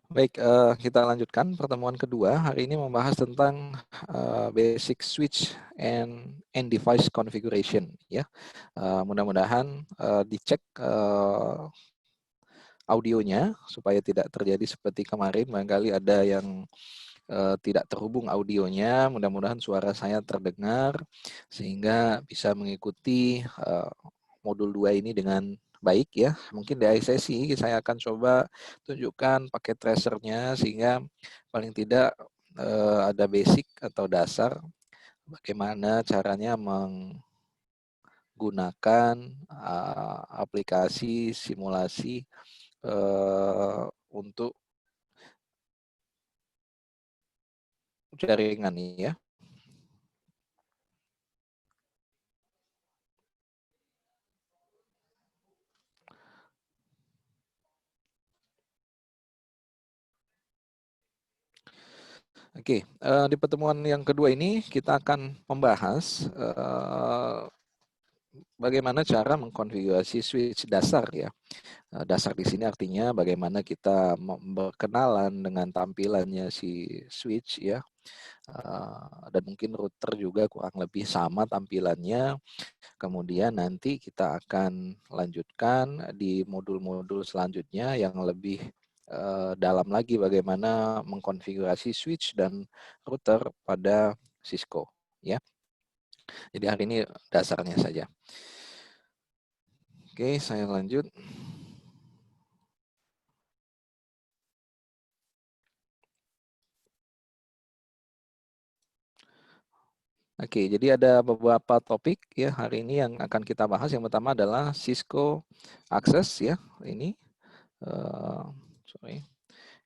Baik, kita lanjutkan pertemuan kedua. Hari ini membahas tentang basic switch and device configuration. Ya, mudah-mudahan dicek audionya supaya tidak terjadi seperti kemarin. Barangkali ada yang tidak terhubung audionya. Mudah-mudahan suara saya terdengar sehingga bisa mengikuti modul 2 ini dengan baik ya. Mungkin di akhir sesi saya akan coba tunjukkan pakai tracernya sehingga paling tidak ada basic atau dasar bagaimana caranya menggunakan aplikasi simulasi untuk jaringan ya. Oke, di pertemuan yang kedua ini kita akan membahas bagaimana cara mengkonfigurasi switch dasar ya. Dasar di sini artinya bagaimana kita berkenalan dengan tampilannya si switch ya. Dan mungkin router juga kurang lebih sama tampilannya. Kemudian nanti kita akan lanjutkan di modul-modul selanjutnya yang lebih dalam lagi bagaimana mengkonfigurasi switch dan router pada Cisco ya. Jadi hari ini dasarnya saja. Oke, saya lanjut. Oke, jadi ada beberapa topik ya hari ini yang akan kita bahas. Yang pertama adalah Cisco Access ya. Ini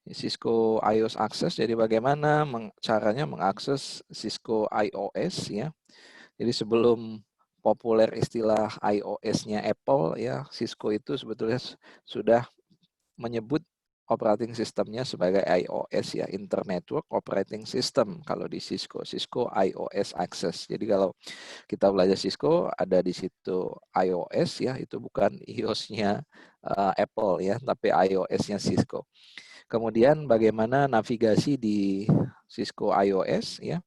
Cisco iOS Access. Jadi bagaimana caranya mengakses Cisco iOS ya. Jadi sebelum populer istilah iOS-nya Apple ya, Cisco itu sebetulnya sudah menyebut operating systemnya sebagai iOS ya, Internetwork Operating System kalau di Cisco iOS Access. Jadi kalau kita belajar Cisco ada di situ iOS ya, itu bukan iOS-nya Apple ya, tapi iOS-nya Cisco. Kemudian bagaimana navigasi di Cisco iOS ya.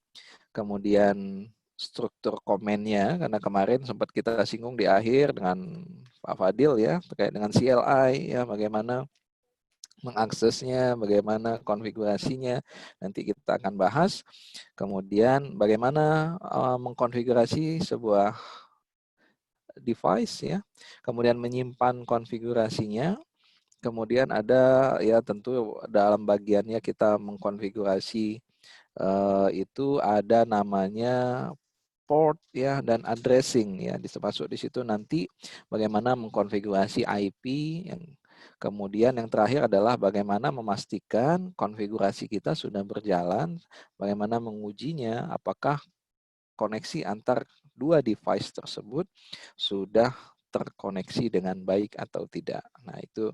Kemudian struktur komennya, karena kemarin sempat kita singgung di akhir dengan Pak Fadil ya terkait dengan CLI ya, bagaimana mengaksesnya, bagaimana konfigurasinya, nanti kita akan bahas. Kemudian bagaimana mengkonfigurasi sebuah device ya, kemudian menyimpan konfigurasinya. Kemudian ada ya tentu dalam bagiannya kita mengkonfigurasi itu ada namanya port ya dan addressing ya, masuk di situ nanti bagaimana mengkonfigurasi IP yang kemudian yang terakhir adalah bagaimana memastikan konfigurasi kita sudah berjalan, bagaimana mengujinya apakah koneksi antar dua device tersebut sudah terkoneksi dengan baik atau tidak. Nah, itu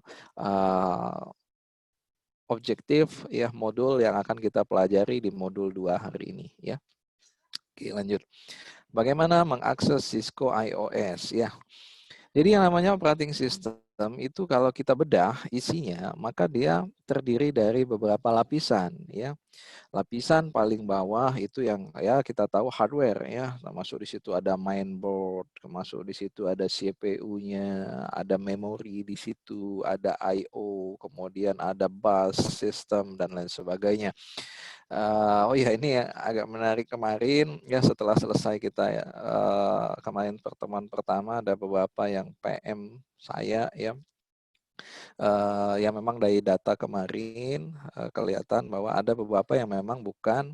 objektif ya modul yang akan kita pelajari di modul 2 hari ini ya. Oke, lanjut. Bagaimana mengakses Cisco iOS ya. Jadi yang namanya operating system itu kalau kita bedah isinya, maka dia terdiri dari beberapa lapisan ya. Lapisan paling bawah itu yang ya kita tahu hardware ya, termasuk di situ ada mainboard, termasuk di situ ada CPU-nya, ada memori di situ, ada I/O, kemudian ada bus system dan lain sebagainya. Oh ya, ini agak menarik kemarin ya, setelah selesai kita ya kemarin pertemuan pertama ada beberapa yang PM saya ya. Yang memang dari data kemarin kelihatan bahwa ada beberapa yang memang bukan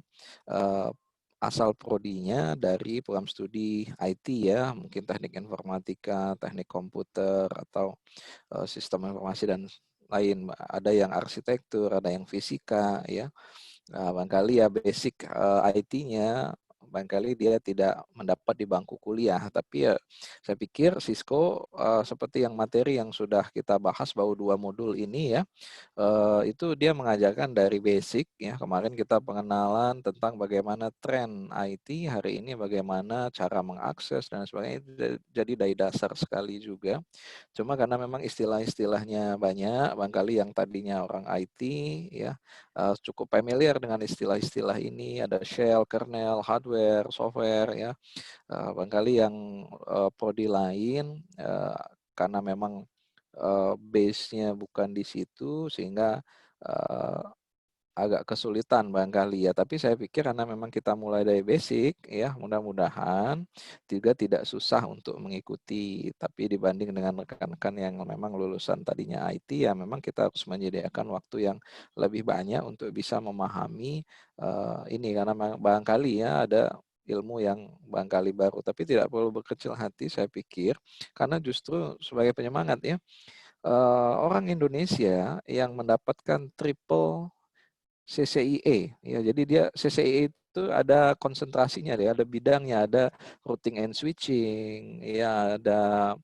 asal prodinya dari program studi IT ya, mungkin teknik informatika, teknik komputer atau sistem informasi dan lain. Ada yang arsitektur, ada yang fisika ya. Barangkali ya basic IT-nya barangkali dia tidak mendapat di bangku kuliah. Tapi ya saya pikir Cisco seperti yang materi yang sudah kita bahas bahwa 2 modul ini ya, itu dia mengajarkan dari basic ya. Kemarin kita pengenalan tentang bagaimana tren IT, hari ini bagaimana cara mengakses dan sebagainya. Jadi dari dasar sekali juga. Cuma karena memang istilah-istilahnya banyak, barangkali yang tadinya orang IT ya cukup familiar dengan istilah-istilah ini, ada shell, kernel, hardware, software ya. Barangkali yang prodi lain karena memang base-nya bukan di situ sehingga agak kesulitan barangkali ya, tapi saya pikir karena memang kita mulai dari basic ya, mudah-mudahan juga tidak susah untuk mengikuti. Tapi dibanding dengan rekan-rekan yang memang lulusan tadinya IT ya, memang kita harus menyediakan waktu yang lebih banyak untuk bisa memahami ini, karena barangkali ya ada ilmu yang barangkali baru, tapi tidak perlu berkecil hati saya pikir, karena justru sebagai penyemangat ya, orang Indonesia yang mendapatkan triple CCIE ya, jadi dia CCIE itu ada konsentrasinya ya, ada bidangnya, ada routing and switching ya, ada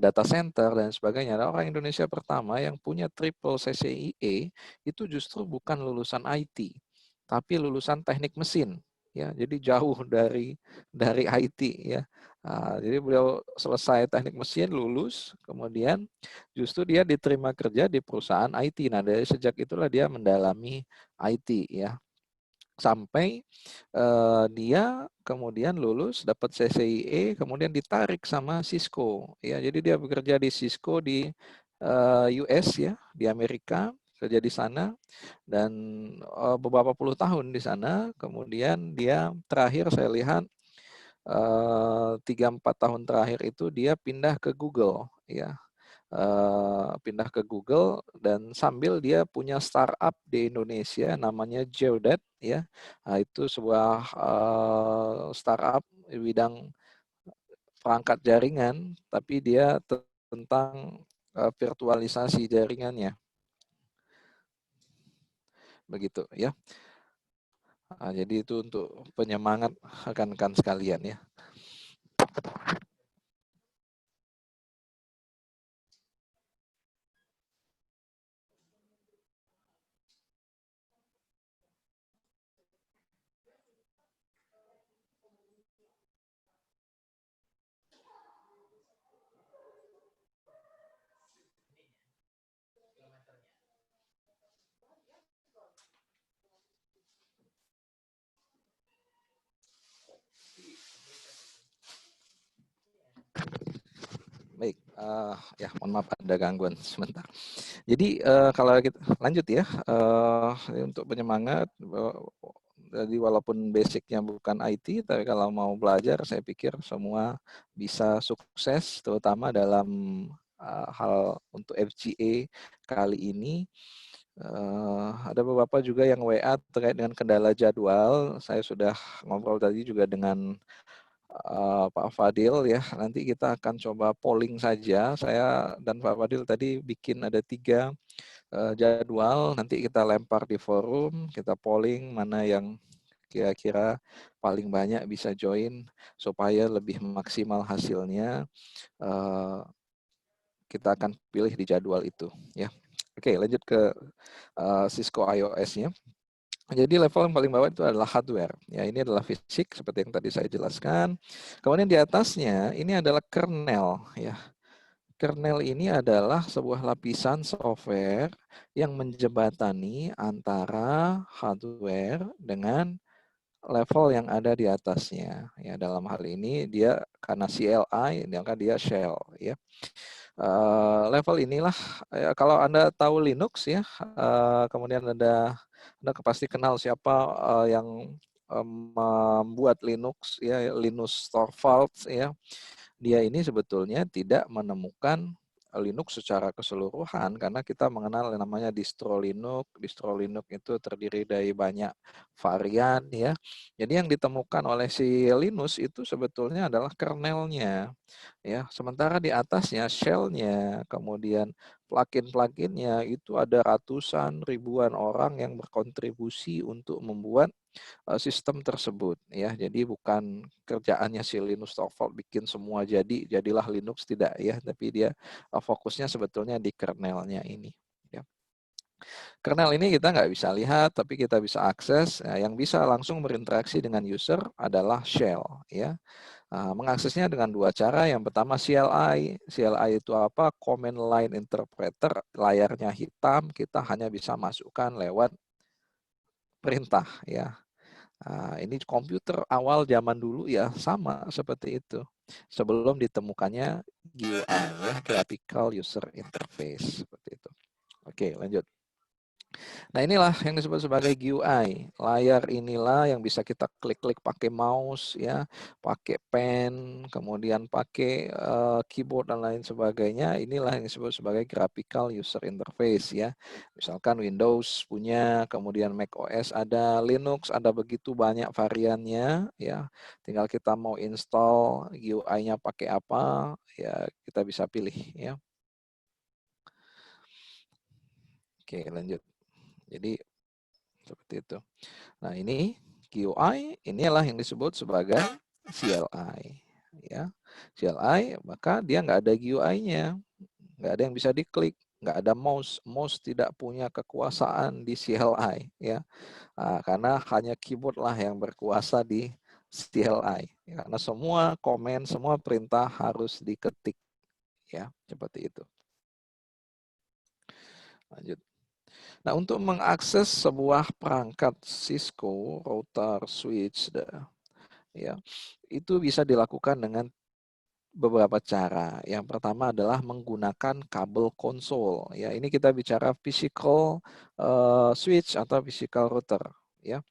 data center dan sebagainya. Nah, orang Indonesia pertama yang punya triple CCIE itu justru bukan lulusan IT tapi lulusan teknik mesin ya, jadi jauh dari IT ya. Jadi beliau selesai teknik mesin, lulus, kemudian justru dia diterima kerja di perusahaan IT. Nah, dari sejak itulah dia mendalami IT ya, sampai dia kemudian lulus dapat CCIE, kemudian ditarik sama Cisco ya, jadi dia bekerja di Cisco di US ya, di Amerika, kerja di sana dan beberapa puluh tahun di sana. Kemudian dia terakhir saya lihat 3-4 tahun terakhir itu dia pindah ke Google ya, pindah ke Google dan sambil dia punya startup di Indonesia namanya Geodet ya. Nah, itu sebuah startup di bidang perangkat jaringan, tapi dia tentang virtualisasi jaringannya, begitu ya. Jadi itu untuk penyemangat rekan-rekan sekalian ya. Baik, ya mohon maaf ada gangguan sebentar. Jadi kalau kita lanjut ya, untuk penyemangat, jadi walaupun basicnya bukan IT, tapi kalau mau belajar, saya pikir semua bisa sukses, terutama dalam hal untuk FGA kali ini. Ada beberapa juga yang WA terkait dengan kendala jadwal. Saya sudah ngobrol tadi juga dengan Pak Fadil ya, nanti kita akan coba polling saja. Saya dan Pak Fadil tadi bikin ada 3 jadwal, nanti kita lempar di forum, kita polling mana yang kira-kira paling banyak bisa join supaya lebih maksimal hasilnya. Kita akan pilih di jadwal itu ya. Oke, lanjut ke Cisco iOS-nya. Jadi level yang paling bawah itu adalah hardware. Ya, ini adalah fisik seperti yang tadi saya jelaskan. Kemudian di atasnya ini adalah kernel ya. Kernel ini adalah sebuah lapisan software yang menjembatani antara hardware dengan level yang ada di atasnya. Ya, dalam hal ini dia karena CLI, maka dia shell ya. Level inilah ya, kalau Anda tahu Linux ya, kemudian Anda pasti kenal siapa yang membuat Linux ya, Linus Torvalds ya. Dia ini sebetulnya tidak menemukan Linux secara keseluruhan karena kita mengenal yang namanya distro Linux. Distro Linux itu terdiri dari banyak varian ya. Jadi yang ditemukan oleh si Linus itu sebetulnya adalah kernelnya ya. Sementara di atasnya shell-nya, kemudian plugin-pluginnya itu ada ratusan ribuan orang yang berkontribusi untuk membuat sistem tersebut ya. Jadi bukan kerjaannya si Linus Torvalds bikin semua jadilah Linux, tidak ya, tapi dia fokusnya sebetulnya di kernelnya ini ya. Kernel ini kita nggak bisa lihat, tapi kita bisa akses. Nah, yang bisa langsung berinteraksi dengan user adalah shell ya. Mengaksesnya dengan dua cara. Yang pertama CLI. CLI itu apa? Command Line Interpreter. Layarnya hitam, kita hanya bisa masukkan lewat perintah ya. Ini komputer awal zaman dulu ya sama seperti itu. Sebelum ditemukannya GUI ya, Graphical User Interface seperti itu. Oke, lanjut. Nah, inilah yang disebut sebagai GUI. Layar inilah yang bisa kita klik-klik pakai mouse ya, pakai pen, kemudian pakai keyboard dan lain sebagainya. Inilah yang disebut sebagai graphical user interface ya. Misalkan Windows punya, kemudian Mac OS ada, Linux ada, begitu banyak variannya ya. Tinggal kita mau install GUI-nya pakai apa ya, kita bisa pilih ya. Oke, lanjut. Jadi seperti itu. Nah, ini GUI, inilah yang disebut sebagai CLI. Ya, CLI, maka dia nggak ada GUI-nya, nggak ada yang bisa diklik, nggak ada mouse. Mouse tidak punya kekuasaan di CLI, ya, karena hanya keyboard lah yang berkuasa di CLI. Ya, karena semua komen, semua perintah harus diketik, ya, seperti itu. Lanjut. Nah, untuk mengakses sebuah perangkat Cisco, router, switch, ya, itu bisa dilakukan dengan beberapa cara. Yang pertama adalah menggunakan kabel konsol. Ya, ini kita bicara physical switch atau physical router. Ya,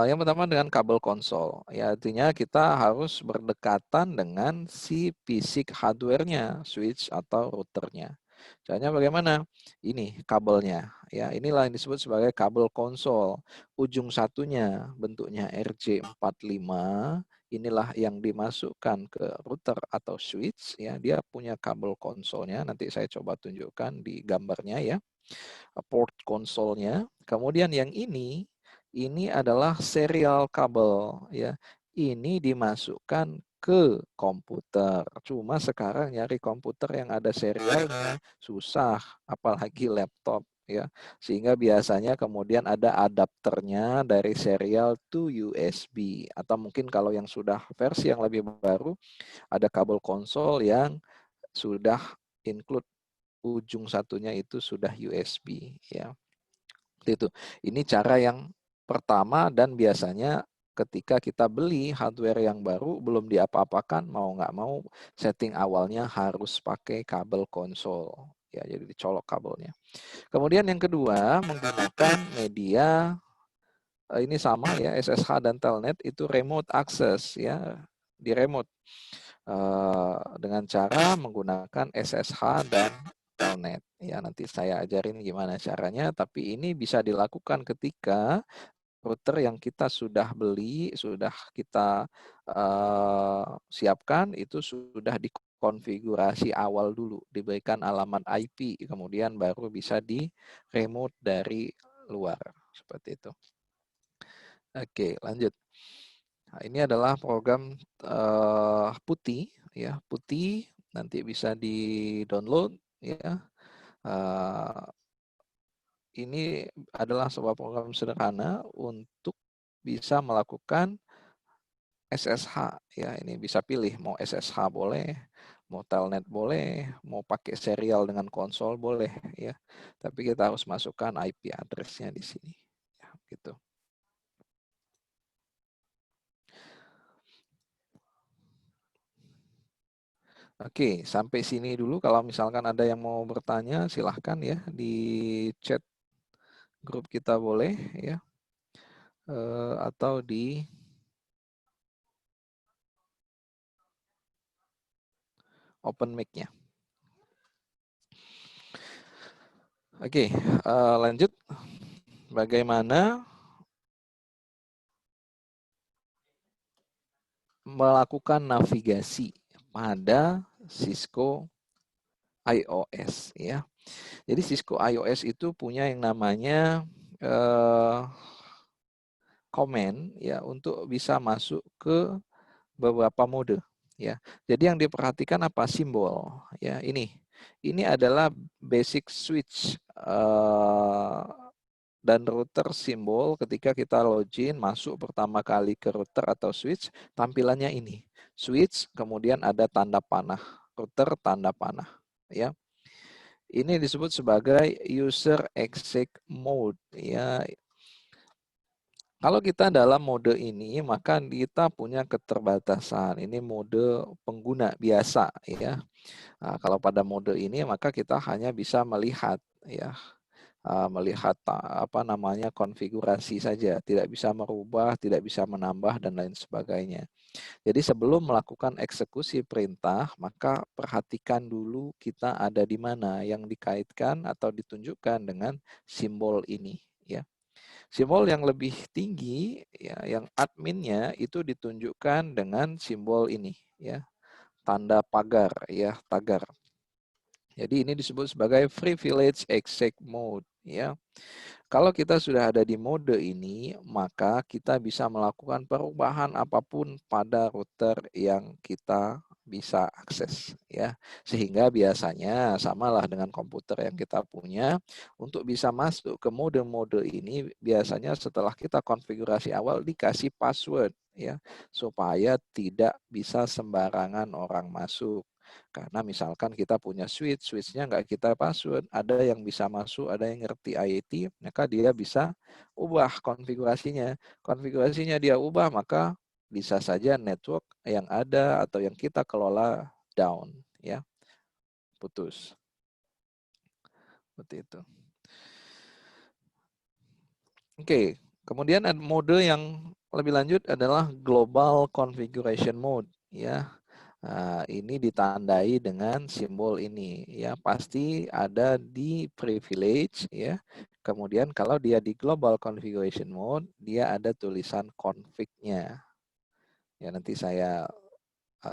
yang pertama dengan kabel konsol. Ya, artinya kita harus berdekatan dengan si fisik hardware-nya, switch atau routernya. Caranya bagaimana? Ini kabelnya. Ya, inilah yang disebut sebagai kabel konsol. Ujung satunya bentuknya RJ45. Inilah yang dimasukkan ke router atau switch. Ya, dia punya kabel konsolnya. Nanti saya coba tunjukkan di gambarnya ya. Port konsolnya. Kemudian yang ini adalah serial kabel ya. Ini dimasukkan ke komputer. Cuma sekarang nyari komputer yang ada serialnya susah, apalagi laptop ya. Sehingga biasanya kemudian ada adapternya dari serial to USB, atau mungkin kalau yang sudah versi yang lebih baru ada kabel konsol yang sudah include ujung satunya itu sudah USB ya. Itu. Ini cara yang pertama, dan biasanya ketika kita beli hardware yang baru belum diapa-apakan, mau nggak mau setting awalnya harus pakai kabel konsol ya, jadi dicolok kabelnya. Kemudian yang kedua menggunakan media ini sama ya, SSH dan Telnet itu remote access ya, di remote dengan cara menggunakan SSH dan Telnet. Ya, nanti saya ajarin gimana caranya, tapi ini bisa dilakukan ketika router yang kita sudah beli, sudah kita siapkan, itu sudah dikonfigurasi awal dulu, diberikan alamat IP, kemudian baru bisa di remote dari luar, seperti itu. Oke, lanjut. Nah, ini adalah program Putih, ya, Putih, nanti bisa di-download ya. Ini adalah sebuah program sederhana untuk bisa melakukan SSH ya. Ini bisa pilih mau SSH boleh, mau telnet boleh, mau pakai serial dengan konsol boleh ya. Tapi kita harus masukkan IP address-nya di sini. Ya, gitu. Oke, sampai sini dulu. Kalau misalkan ada yang mau bertanya, silahkan ya di chat grup kita boleh ya, atau di open mic-nya. Oke, lanjut. Bagaimana melakukan navigasi pada Cisco iOS ya. Jadi Cisco iOS itu punya yang namanya command ya untuk bisa masuk ke beberapa mode ya. Jadi yang diperhatikan apa? Simbol ya. Ini adalah basic switch dan router simbol. Ketika kita login masuk pertama kali ke router atau switch, tampilannya ini. Switch kemudian ada tanda panah, router tanda panah ya. Ini disebut sebagai user exec mode ya. Kalau kita dalam mode ini, maka kita punya keterbatasan. Ini mode pengguna biasa ya. Nah, kalau pada mode ini maka kita hanya bisa melihat ya, melihat konfigurasi saja, tidak bisa merubah, tidak bisa menambah dan lain sebagainya. Jadi sebelum melakukan eksekusi perintah, maka perhatikan dulu kita ada di mana yang dikaitkan atau ditunjukkan dengan simbol ini ya. Simbol yang lebih tinggi ya, yang adminnya itu ditunjukkan dengan simbol ini ya, tanda pagar ya, tagar. Jadi ini disebut sebagai privilege exec mode ya. Kalau kita sudah ada di mode ini, maka kita bisa melakukan perubahan apapun pada router yang kita bisa akses ya. Sehingga biasanya samalah dengan komputer yang kita punya, untuk bisa masuk ke mode-mode ini biasanya setelah kita konfigurasi awal dikasih password ya, supaya tidak bisa sembarangan orang masuk. Karena misalkan kita punya switch-nya nggak kita password, ada yang bisa masuk, ada yang ngerti IoT, maka dia bisa ubah konfigurasinya. Konfigurasinya dia ubah, maka bisa saja network yang ada atau yang kita kelola down, ya, putus. Seperti itu. Oke, kemudian ada mode yang lebih lanjut adalah global configuration mode, ya. Nah, ini ditandai dengan simbol ini ya, pasti ada di privilege ya. Kemudian kalau dia di global configuration mode, dia ada tulisan config-nya. Ya, nanti saya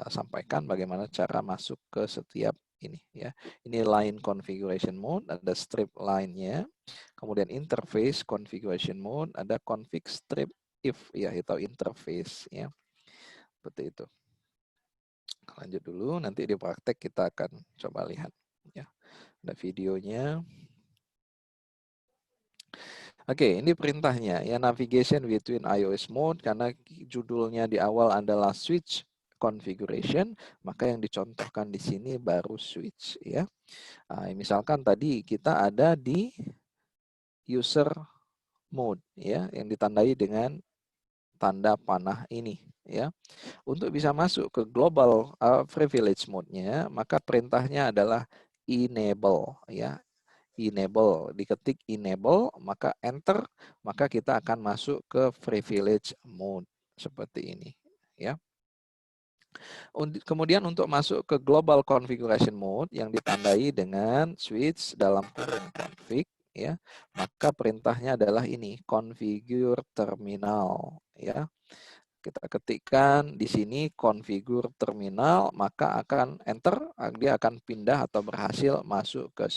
sampaikan bagaimana cara masuk ke setiap ini ya. Ini line configuration mode, ada strip line-nya. Kemudian interface configuration mode, ada config strip if ya, atau interface ya. Seperti itu. Lanjut dulu, nanti di praktek kita akan coba lihat ya. Ada videonya. Oke, ini perintahnya ya, navigation between iOS mode, karena judulnya di awal adalah switch configuration, maka yang dicontohkan di sini baru switch ya. Nah, misalkan tadi kita ada di user mode ya, yang ditandai dengan tanda panah ini ya. Untuk bisa masuk ke global privilege mode-nya, maka perintahnya adalah enable ya. Enable, diketik enable, maka enter, maka kita akan masuk ke privilege mode seperti ini ya. Kemudian untuk masuk ke global configuration mode yang ditandai dengan switch dalam kurung config ya, maka perintahnya adalah ini, configure terminal ya. Kita ketikkan di sini configure terminal, maka akan enter, dia akan pindah atau berhasil masuk ke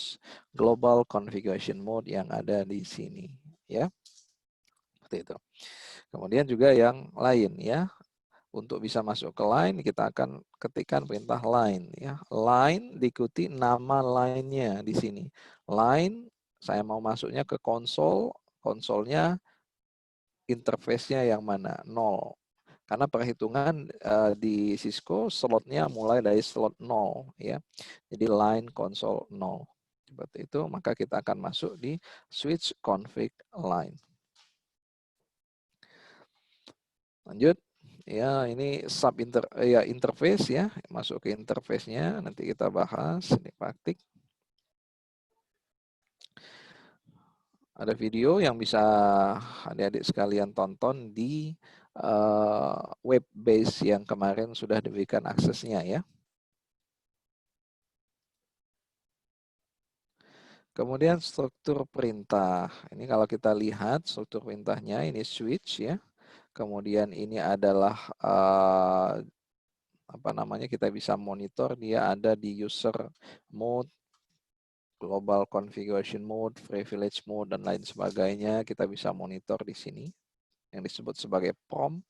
global configuration mode yang ada di sini ya. Seperti itu. Kemudian juga yang lain ya. Untuk bisa masuk ke line, kita akan ketikkan perintah line ya. Line diikuti nama line-nya di sini. Line, saya mau masuknya ke konsol, konsolnya interface-nya yang mana? 0. Karena perhitungan di Cisco slotnya mulai dari slot 0 ya. Jadi line console 0. Seperti itu, maka kita akan masuk di switch config line. Lanjut. Ya, ini interface ya, masuk ke interface-nya, nanti kita bahas di praktik. Ada video yang bisa adik-adik sekalian tonton di web base yang kemarin sudah diberikan aksesnya ya. Kemudian struktur perintah. Ini kalau kita lihat struktur perintahnya, ini switch ya. Kemudian ini adalah kita bisa monitor, dia ada di user mode, global configuration mode, privilege mode dan lain sebagainya. Kita bisa monitor di sini yang disebut sebagai prompt.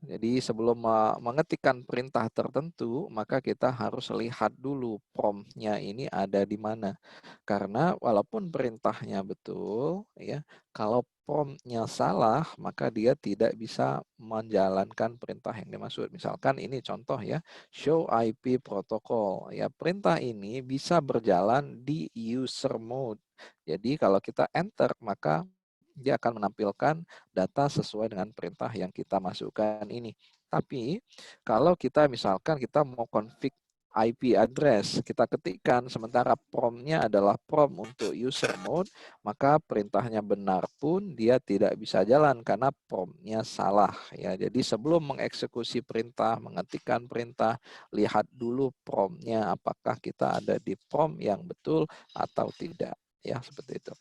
Jadi sebelum mengetikkan perintah tertentu, maka kita harus lihat dulu prompt-nya ini ada di mana. Karena walaupun perintahnya betul, ya, kalau prompt-nya salah, maka dia tidak bisa menjalankan perintah yang dimaksud. Misalkan ini contoh ya, show IP protocol. Ya, perintah ini bisa berjalan di user mode. Jadi kalau kita enter, maka dia akan menampilkan data sesuai dengan perintah yang kita masukkan ini. Tapi kalau kita misalkan kita mau config IP address, kita ketikkan sementara prompt-nya adalah prompt untuk user mode, maka perintahnya benar pun dia tidak bisa jalan karena prompt-nya salah ya. Jadi sebelum mengeksekusi perintah, mengetikkan perintah, lihat dulu prompt-nya apakah kita ada di prompt yang betul atau tidak ya, seperti itu.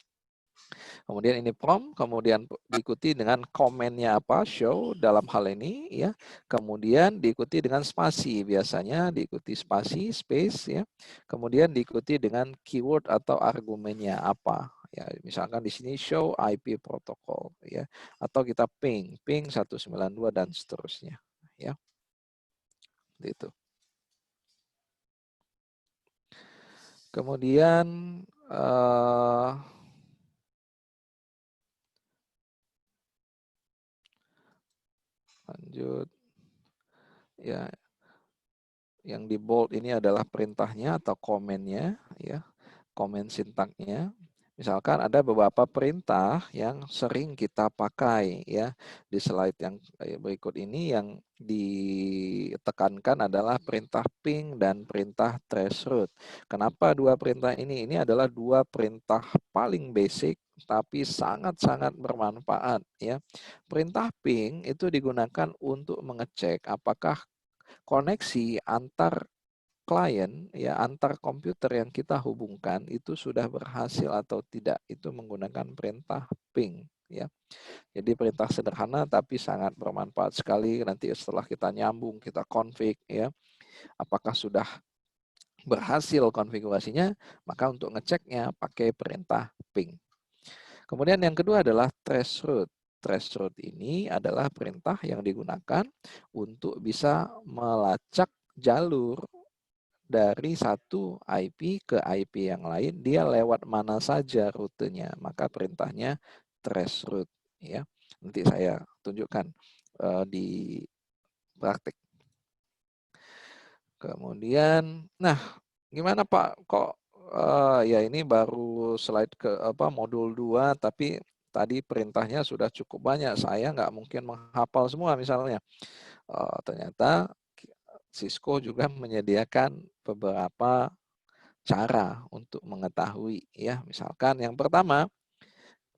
Kemudian ini prompt, kemudian diikuti dengan komennya apa, show dalam hal ini ya. Kemudian diikuti dengan spasi, biasanya diikuti spasi, space ya. Kemudian diikuti dengan keyword atau argumennya apa. Ya, misalkan di sini show IP protocol ya, atau kita ping 192 dan seterusnya ya. Itu. Kemudian lanjut ya, yang di bold ini adalah perintahnya atau komennya ya, komen sintaknya. Misalkan ada beberapa perintah yang sering kita pakai ya. Di slide yang berikut ini yang ditekankan adalah perintah ping dan perintah traceroute. Kenapa dua perintah ini? Ini adalah dua perintah paling basic tapi sangat-sangat bermanfaat ya. Perintah ping itu digunakan untuk mengecek apakah koneksi antar klien ya, antar komputer yang kita hubungkan itu sudah berhasil atau tidak, itu menggunakan perintah ping ya. Jadi perintah sederhana tapi sangat bermanfaat sekali. Nanti setelah kita nyambung, kita config ya, apakah sudah berhasil konfigurasinya, maka untuk ngeceknya pakai perintah ping. Kemudian yang kedua adalah traceroute. Traceroute ini adalah perintah yang digunakan untuk bisa melacak jalur dari satu IP ke IP yang lain, dia lewat mana saja rutenya, maka perintahnya traceroute ya. Nanti saya tunjukkan di praktik. Kemudian, nah, gimana Pak? Kok ya ini baru slide ke modul 2, tapi tadi perintahnya sudah cukup banyak. Saya nggak mungkin menghafal semua misalnya. Ternyata Cisco juga menyediakan beberapa cara untuk mengetahui ya. Misalkan yang pertama,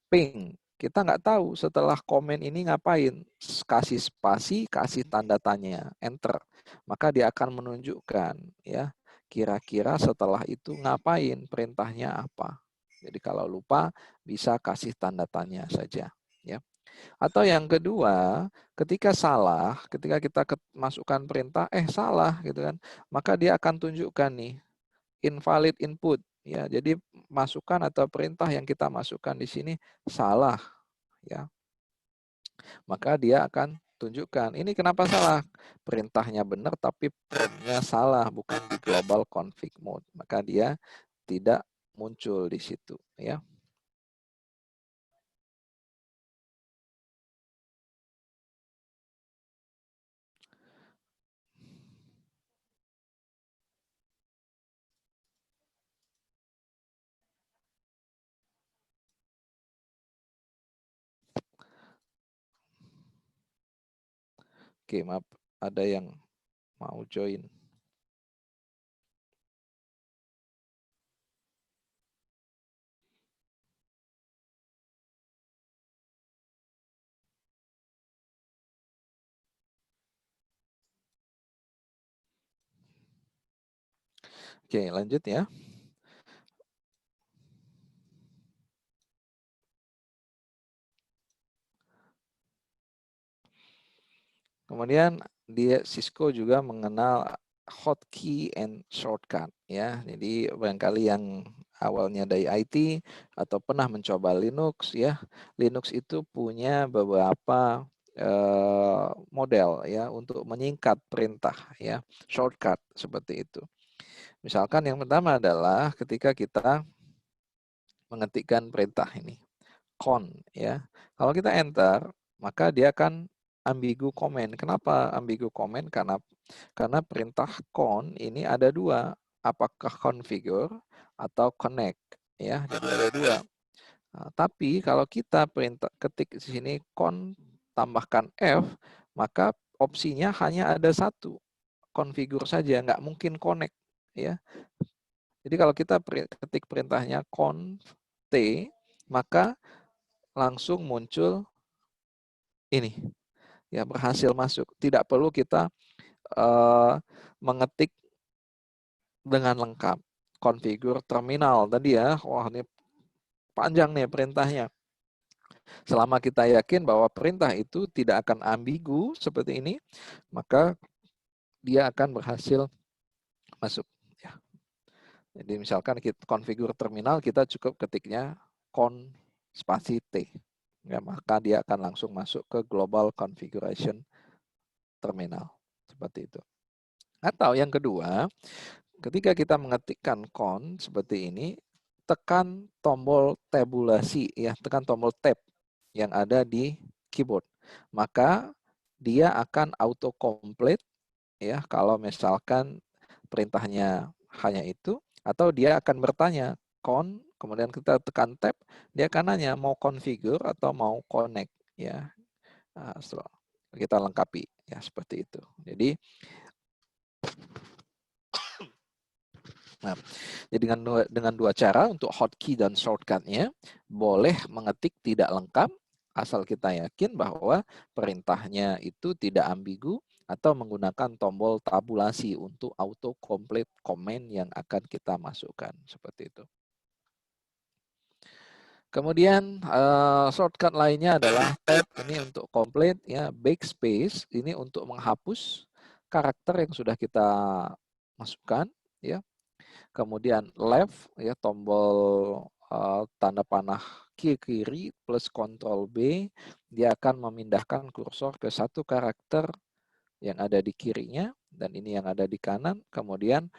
ping. Kita nggak tahu setelah komen ini ngapain. Kasih spasi, kasih tanda tanya, enter. Maka dia akan menunjukkan ya, kira-kira setelah itu ngapain, perintahnya apa. Jadi kalau lupa bisa kasih tanda tanya saja ya. Atau yang kedua, ketika salah, ketika kita masukkan perintah salah gitu kan, maka dia akan tunjukkan nih invalid input ya. Jadi masukan atau perintah yang kita masukkan di sini salah ya. Maka dia akan tunjukkan ini kenapa salah. Perintahnya benar tapi prompt-nya salah, bukan di global config mode. Maka dia tidak muncul di situ ya. Oke, maaf ada yang mau join. Oke, lanjut ya. Kemudian Cisco juga mengenal hotkey and shortcut ya. Jadi barangkali yang awalnya dari IT atau pernah mencoba Linux ya, Linux itu punya beberapa model ya untuk menyingkat perintah ya, shortcut seperti itu. Misalkan yang pertama adalah ketika kita mengetikkan perintah ini, con ya. Kalau kita enter, maka dia akan ambigu comment. Kenapa ambigu comment? Karena perintah con ini ada dua, apakah configure atau connect ya. Jadi ada dua. Nah, tapi kalau kita perintah ketik di sini con tambahkan F, maka opsinya hanya ada satu, configure saja, nggak mungkin connect ya. Jadi kalau kita ketik perintahnya conf t, maka langsung muncul ini ya, berhasil masuk. Tidak perlu kita mengetik dengan lengkap. Configure terminal tadi ya, wah ini panjang nih perintahnya. Selama kita yakin bahwa perintah itu tidak akan ambigu seperti ini, maka dia akan berhasil masuk. Ya. Jadi misalkan kita configure terminal, kita cukup ketiknya con spasi T. Ya, maka dia akan langsung masuk ke global configuration terminal. Seperti itu. Atau yang kedua, ketika kita mengetikkan con seperti ini, tekan tombol tabulasi ya, tekan tombol tab yang ada di keyboard. Maka dia akan auto complete ya kalau misalkan perintahnya hanya itu, atau dia akan bertanya con, kemudian kita tekan tab, dia akan nanya mau configure atau mau connect ya. Nah, kita lengkapi ya seperti itu. Jadi nah, jadi dengan dua cara untuk hotkey dan shortcut-nya, boleh mengetik tidak lengkap asal kita yakin bahwa perintahnya itu tidak ambigu, atau menggunakan tombol tabulasi untuk auto complete comment yang akan kita masukkan seperti itu. Kemudian shortcut lainnya adalah tab ini untuk complete ya, backspace ini untuk menghapus karakter yang sudah kita masukkan ya. Kemudian left ya, tombol tanda panah kiri plus Ctrl B, dia akan memindahkan kursor ke satu karakter yang ada di kirinya dan ini yang ada di kanan. Kemudian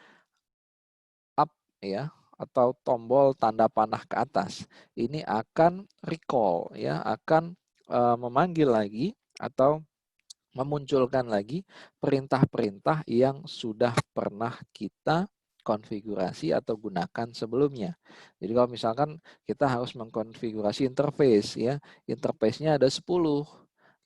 up ya, atau tombol tanda panah ke atas, ini akan recall ya, akan memanggil lagi atau memunculkan lagi perintah-perintah yang sudah pernah kita konfigurasi atau gunakan sebelumnya. Jadi kalau misalkan kita harus mengkonfigurasi interface ya, interface-nya ada 10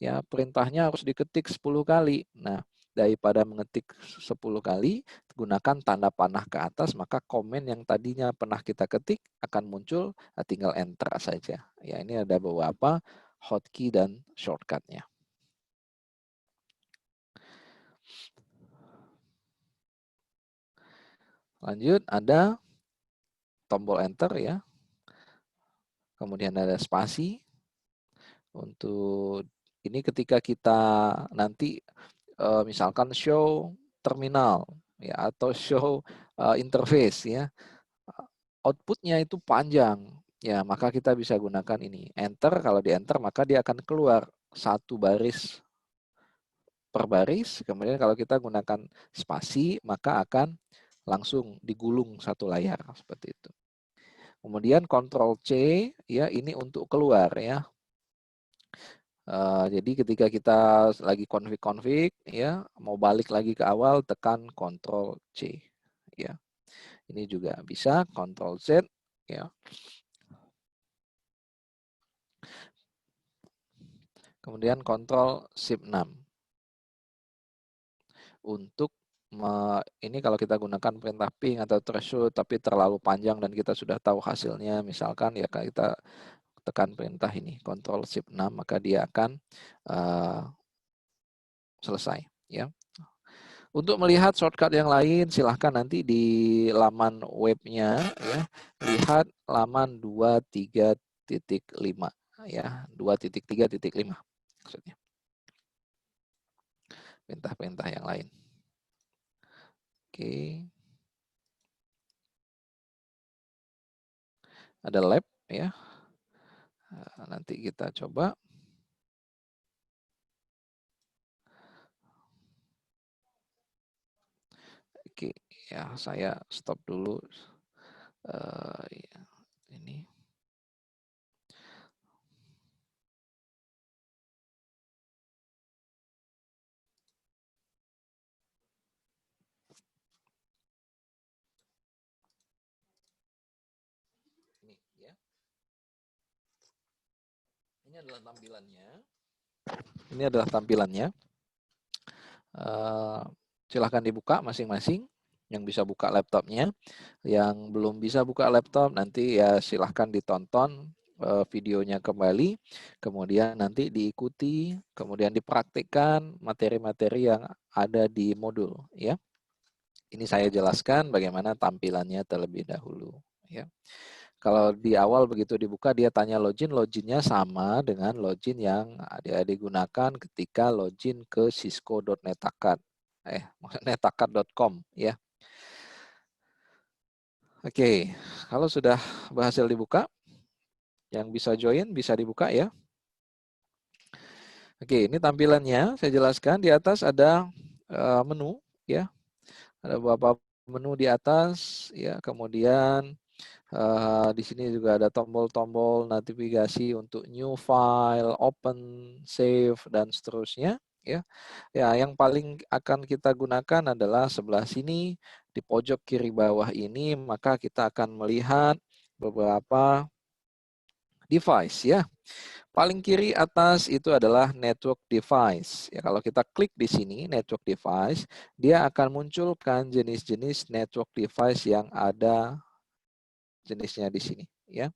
ya, perintahnya harus diketik 10 kali. Nah, daripada mengetik 10 kali, gunakan tanda panah ke atas, maka komen yang tadinya pernah kita ketik akan muncul, tinggal enter saja. Ya, ini ada beberapa hotkey dan shortcut-nya. Lanjut, ada tombol enter ya. Kemudian ada spasi. Untuk ini ketika kita nanti misalkan show terminal ya, atau show interface ya, outputnya itu panjang ya, maka kita bisa gunakan ini enter. Kalau di enter maka dia akan keluar satu baris per baris. Kemudian kalau kita gunakan spasi maka akan langsung digulung satu layar seperti itu. Kemudian Ctrl C ya, ini untuk keluar ya. Jadi ketika kita lagi config ya, mau balik lagi ke awal, tekan Ctrl C ya. Ini juga bisa Ctrl Z ya. Kemudian Ctrl Shift 6 untuk ini kalau kita gunakan perintah ping atau threshold tapi terlalu panjang dan kita sudah tahu hasilnya, misalkan ya kita tekan perintah ini Ctrl Shift 6, maka dia akan selesai ya. Untuk melihat shortcut yang lain silahkan nanti di laman webnya ya, lihat laman 23.5 ya, 2.3.5 maksudnya. Perintah-perintah yang lain. Oke. ada lab ya. Nanti kita coba. Oke, ya saya stop dulu. Ya, ini. Ini ya. Ini adalah tampilannya. Ini adalah tampilannya. Silahkan dibuka masing-masing. Yang bisa buka laptopnya, yang belum bisa buka laptop nanti ya silahkan ditonton videonya kembali, kemudian nanti diikuti, kemudian dipraktikkan materi-materi yang ada di modul ya. Ini saya jelaskan bagaimana tampilannya terlebih dahulu ya. Kalau di awal begitu dibuka dia tanya login, loginnya sama dengan login yang digunakan ketika login ke cisco.netakat netakat.com ya. Oke, kalau sudah berhasil dibuka, yang bisa join bisa dibuka ya. Oke, ini tampilannya saya jelaskan. Di atas ada menu ya. Ada beberapa menu di atas ya. Kemudian di sini juga ada tombol-tombol notifikasi untuk new file, open, save dan seterusnya ya. Ya, yang paling akan kita gunakan adalah sebelah sini di pojok kiri bawah ini, maka kita akan melihat beberapa device ya. Paling kiri atas itu adalah network device. Ya, kalau kita klik di sini network device, dia akan munculkan jenis-jenis network device yang ada jenisnya di sini ya.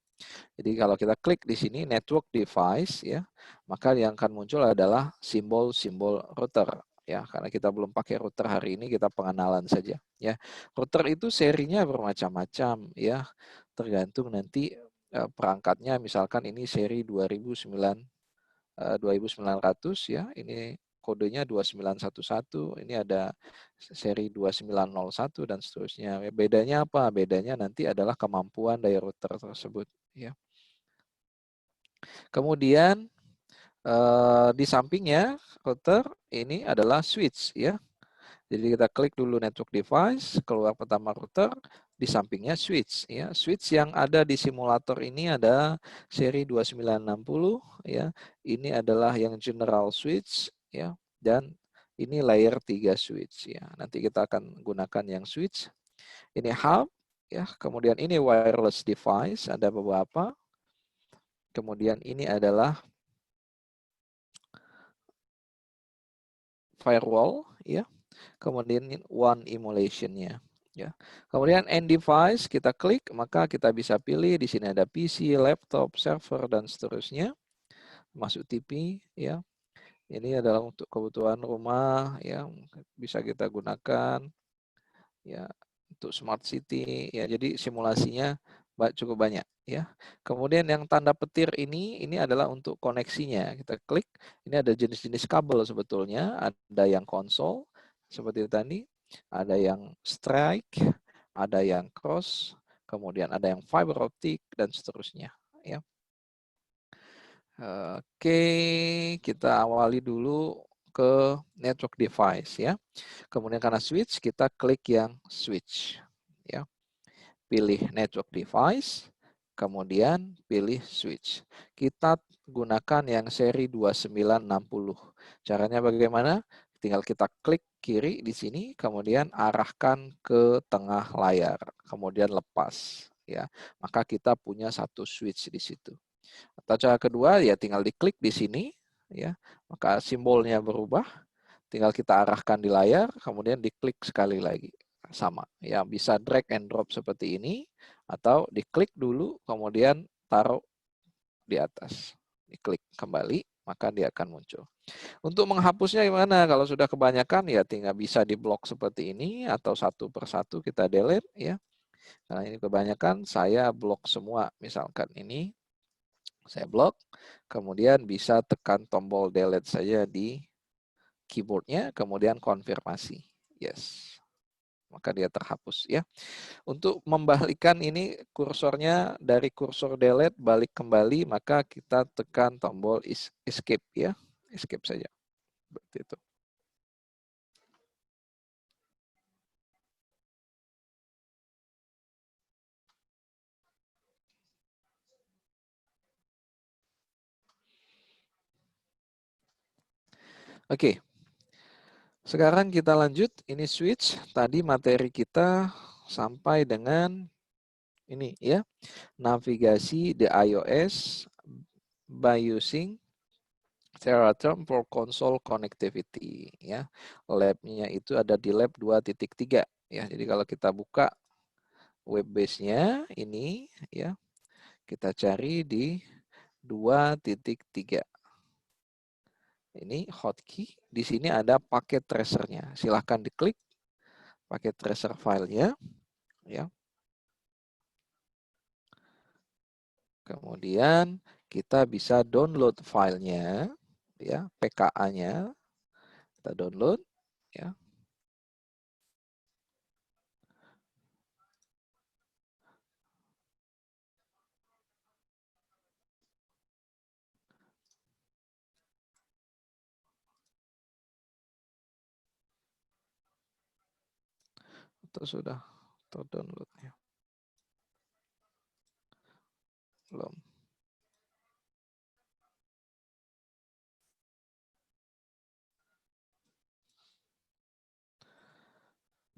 Jadi kalau kita klik di sini network device ya, maka yang akan muncul adalah simbol-simbol router ya. Karena kita belum pakai router hari ini, kita pengenalan saja ya. Router itu serinya bermacam-macam ya. Tergantung nanti perangkatnya, misalkan ini seri 2900 ya. Ini kodenya 2911, ini ada seri 2901 dan seterusnya. Bedanya apa? Bedanya nanti adalah kemampuan dari router tersebut ya. Kemudian di sampingnya router ini adalah switch ya. Jadi kita klik dulu network device, keluar pertama router, di sampingnya switch ya. Switch yang ada di simulator ini ada seri 2960 ya. Ini adalah yang general switch ya, dan ini layer 3 switch ya. Nanti kita akan gunakan yang switch. Ini hub ya, kemudian ini wireless device ada beberapa. Kemudian ini adalah firewall ya. Kemudian one emulation-nya ya. Kemudian end device kita klik, maka kita bisa pilih di sini ada PC, laptop, server dan seterusnya. Masuk TV ya. Ini adalah untuk kebutuhan rumah ya, bisa kita gunakan ya untuk smart city ya. Jadi simulasinya cukup banyak ya. Kemudian yang tanda petir ini adalah untuk koneksinya. Kita klik, ini ada jenis-jenis kabel sebetulnya, ada yang konsol seperti tadi, ada yang strike, ada yang cross, kemudian ada yang fiber optic dan seterusnya ya. Oke, kita awali dulu ke network device ya. Kemudian karena switch, kita klik yang switch ya. Pilih network device, kemudian pilih switch. Kita gunakan yang seri 2960. Caranya bagaimana? Tinggal kita klik kiri di sini, kemudian arahkan ke tengah layar, kemudian lepas ya. Maka kita punya satu switch di situ. Atau cara kedua ya tinggal diklik di sini ya. Maka simbolnya berubah, tinggal kita arahkan di layar, kemudian diklik sekali lagi. Sama ya, bisa drag and drop seperti ini, atau diklik dulu kemudian taruh di atas, diklik kembali maka dia akan muncul. Untuk menghapusnya gimana? Kalau sudah kebanyakan ya tinggal bisa diblok seperti ini, atau satu persatu kita delete ya. Karena ini kebanyakan, saya blok semua. Misalkan ini saya blok, kemudian bisa tekan tombol delete saja di keyboardnya, kemudian konfirmasi yes, maka dia terhapus ya. Untuk membalikkan ini kursornya dari kursor delete balik kembali, maka kita tekan tombol escape ya, escape saja. Seperti itu. Oke. Sekarang kita lanjut, ini switch. Tadi materi kita sampai dengan ini ya, navigasi the iOS by using Teraterm for console connectivity ya. Lab-nya itu ada di lab 2.3 ya. Jadi kalau kita buka web base-nya ini ya, kita cari di 2.3. Ini hotkey, di sini ada paket tracernya. Silahkan diklik paket tracer filenya ya. Kemudian kita bisa download filenya ya, PKA-nya. Kita download ya. Itu sudah terdownload ya. Belum.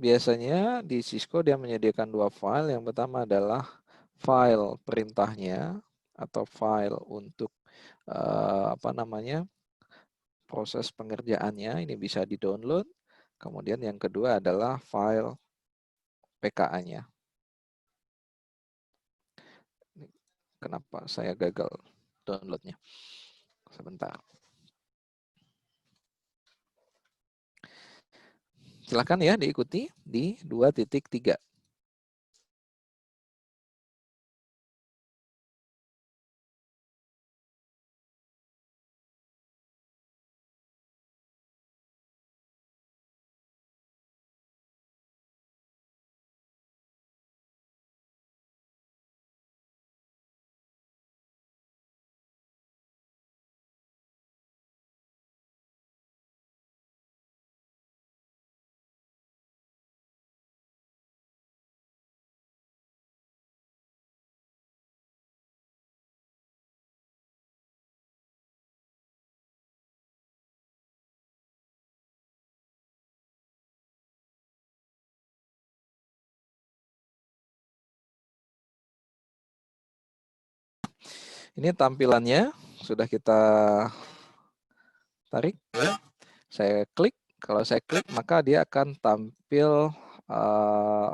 Biasanya di Cisco dia menyediakan dua file. Yang pertama adalah file perintahnya atau file untuk proses pengerjaannya. Ini bisa di-download. Kemudian yang kedua adalah file PKA-nya. Kenapa saya gagal downloadnya? Sebentar. Silakan ya diikuti di 2.3. Ini tampilannya sudah kita tarik ya. Saya klik, kalau saya klik maka dia akan tampil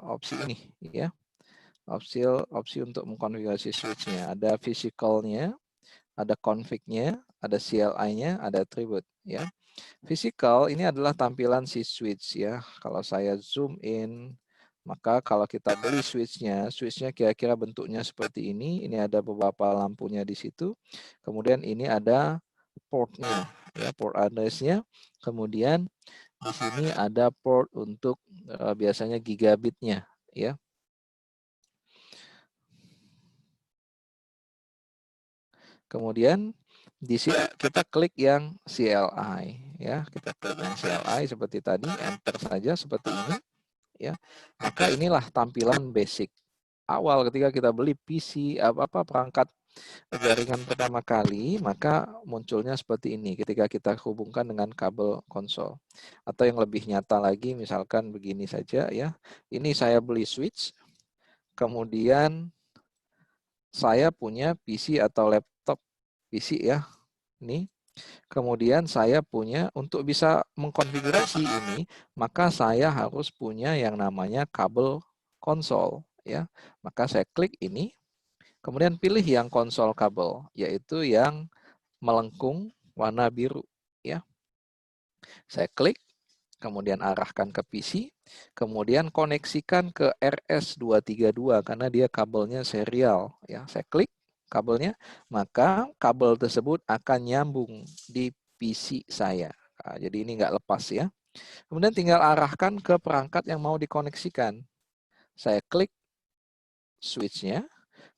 opsi ini ya. Opsi untuk mengkonfigurasi switch-nya. Ada physical-nya, ada config-nya, ada CLI-nya, ada attribute ya. Physical ini adalah tampilan si switch ya. Kalau saya zoom in, maka kalau kita beli switch-nya kira-kira bentuknya seperti ini. Ini ada beberapa lampunya di situ. Kemudian ini ada port-nya, ya, port address-nya. Kemudian di sini ada port untuk biasanya gigabit-nya, ya. Kemudian di sini kita klik yang CLI, ya. Kita klik yang CLI seperti tadi, enter saja seperti ini, ya. Maka inilah tampilan basic awal ketika kita beli PC perangkat jaringan pertama kali, maka munculnya seperti ini ketika kita hubungkan dengan kabel konsol. Atau yang lebih nyata lagi, misalkan begini saja ya. Ini saya beli switch, kemudian saya punya PC atau laptop PC ya. Ini. Kemudian saya punya, untuk bisa mengkonfigurasi ini, maka saya harus punya yang namanya kabel konsol ya. Maka saya klik ini. Kemudian pilih yang konsol kabel, yaitu yang melengkung warna biru. Ya, saya klik, kemudian arahkan ke PC, kemudian koneksikan ke RS232 karena dia kabelnya serial. Ya, saya klik kabelnya, maka kabel tersebut akan nyambung di PC saya. Nah, jadi ini nggak lepas ya. Kemudian tinggal arahkan ke perangkat yang mau dikoneksikan. Saya klik switch-nya,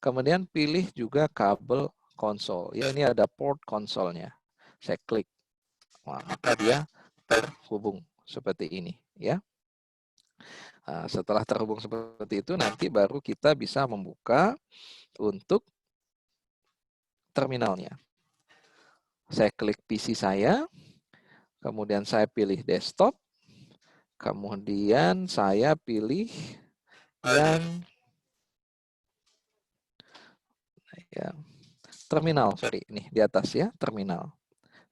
kemudian pilih juga kabel konsol. Ya, ini ada port konsolnya. Saya klik. Wah, maka dia terhubung seperti ini, ya. Nah, setelah terhubung seperti itu, nanti baru kita bisa membuka untuk terminalnya. Saya klik PC saya, kemudian saya pilih desktop, kemudian saya pilih yang ya, terminal, sorry, ini di atas ya, terminal.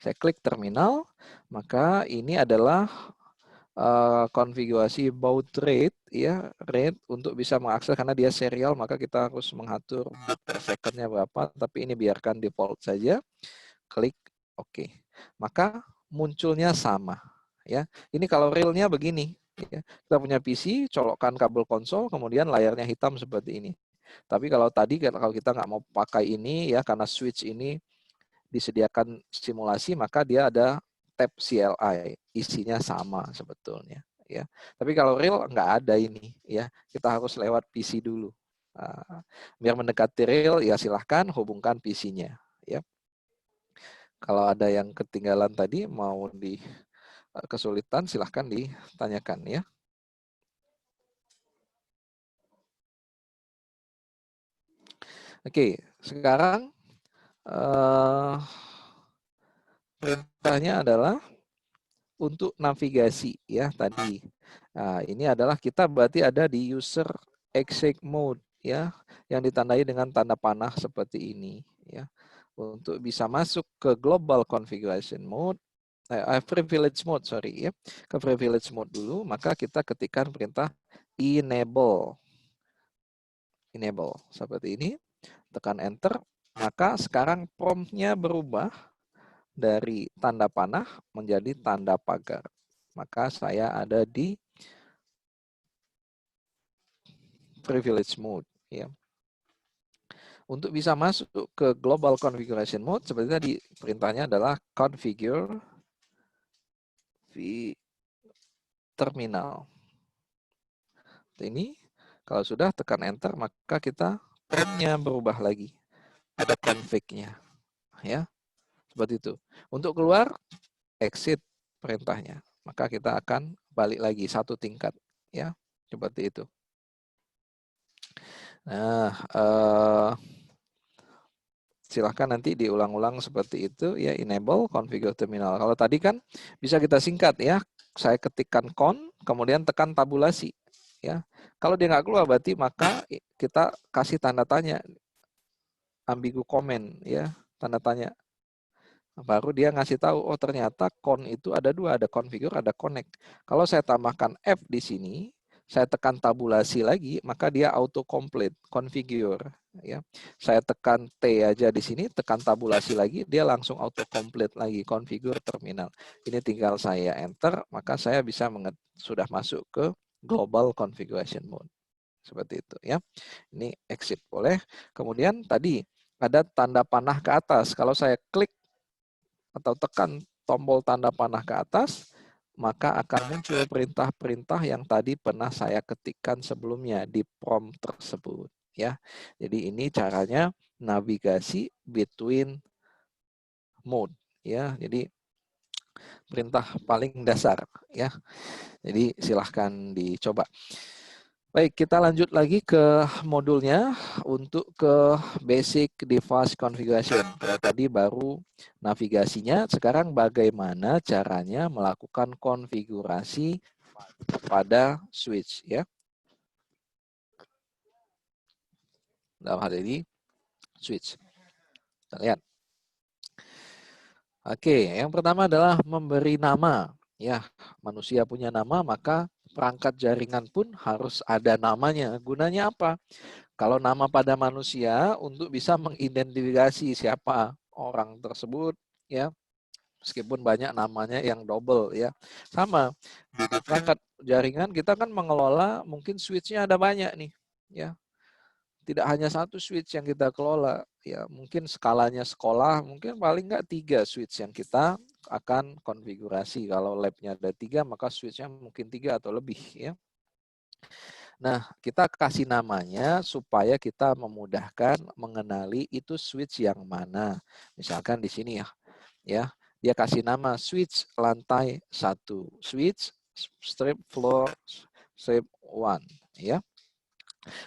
Saya klik terminal, maka ini adalah konfigurasi baud rate ya, rate untuk bisa mengakses karena dia serial, maka kita harus mengatur bit per secondnya berapa, tapi ini biarkan default saja. Klik OK. Maka munculnya sama ya. Ini kalau realnya begini ya. Kita punya PC, colokkan kabel konsol, kemudian layarnya hitam seperti ini. Tapi kalau tadi kalau kita nggak mau pakai ini ya karena switch ini disediakan simulasi, maka dia ada tab CLI, isinya sama sebetulnya ya. Tapi kalau real nggak ada ini ya, kita harus lewat PC dulu. Biar mendekati real ya silahkan hubungkan PC-nya ya. Kalau ada yang ketinggalan tadi mau di kesulitan silahkan ditanyakan ya. Oke, sekarang perintahnya adalah untuk navigasi ya tadi. Nah, ini adalah kita berarti ada di user exit mode ya, yang ditandai dengan tanda panah seperti ini ya. Untuk bisa masuk ke global configuration mode, privilege mode sorry ya, ke privilege mode dulu, maka kita ketikkan perintah enable seperti ini, tekan enter, maka sekarang promptnya berubah dari tanda panah menjadi tanda pagar. Maka saya ada di privilege mode ya. Untuk bisa masuk ke global configuration mode seperti tadi perintahnya adalah configure v terminal. Ini kalau sudah tekan enter maka kita promptnya berubah lagi. Ada config-nya ya. Seperti itu. Untuk keluar exit perintahnya. Maka kita akan balik lagi satu tingkat ya. Seperti itu. Nah, silahkan nanti diulang-ulang seperti itu ya, enable configure terminal. Kalau tadi kan bisa kita singkat ya, saya ketikkan kemudian tekan tabulasi ya. Kalau dia nggak keluar berarti maka kita kasih tanda tanya, ambigu comment ya, tanda tanya. Baru dia ngasih tahu, oh ternyata itu ada dua, ada configure, ada connect. Kalau saya tambahkan F di sini, saya tekan tabulasi lagi, maka dia auto complete, configure. Ya, saya tekan T aja di sini, tekan tabulasi lagi, dia langsung auto complete lagi, configure terminal. Ini tinggal saya enter, maka saya bisa sudah masuk ke global configuration mode. Seperti itu ya. Ini exit boleh. Kemudian tadi ada tanda panah ke atas. Kalau saya klik atau tekan tombol tanda panah ke atas, maka akan muncul perintah-perintah yang tadi pernah saya ketikkan sebelumnya di prompt tersebut ya. Jadi ini caranya navigasi between mode ya. Jadi perintah paling dasar ya. Jadi silahkan dicoba. Baik, kita lanjut lagi ke modulnya untuk ke basic device configuration. Tadi baru navigasinya, sekarang bagaimana caranya melakukan konfigurasi pada switch ya. Dalam hal ini switch. Kita lihat. Oke, yang pertama adalah memberi nama. Ya, manusia punya nama, maka perangkat jaringan pun harus ada namanya. Gunanya apa? Kalau nama pada manusia untuk bisa mengidentifikasi siapa orang tersebut ya, meskipun banyak namanya yang double ya. Sama di perangkat jaringan kita kan mengelola, mungkin switch-nya ada banyak nih ya. Tidak hanya satu switch yang kita kelola ya, mungkin skalanya sekolah mungkin paling nggak 3 switch yang kita akan konfigurasi. Kalau labnya ada 3, maka switch-nya mungkin 3 atau lebih ya. Nah, kita kasih namanya supaya kita memudahkan mengenali itu switch yang mana. Misalkan di sini ya. Dia kasih nama switch lantai 1, switch strip floor strip 1 ya.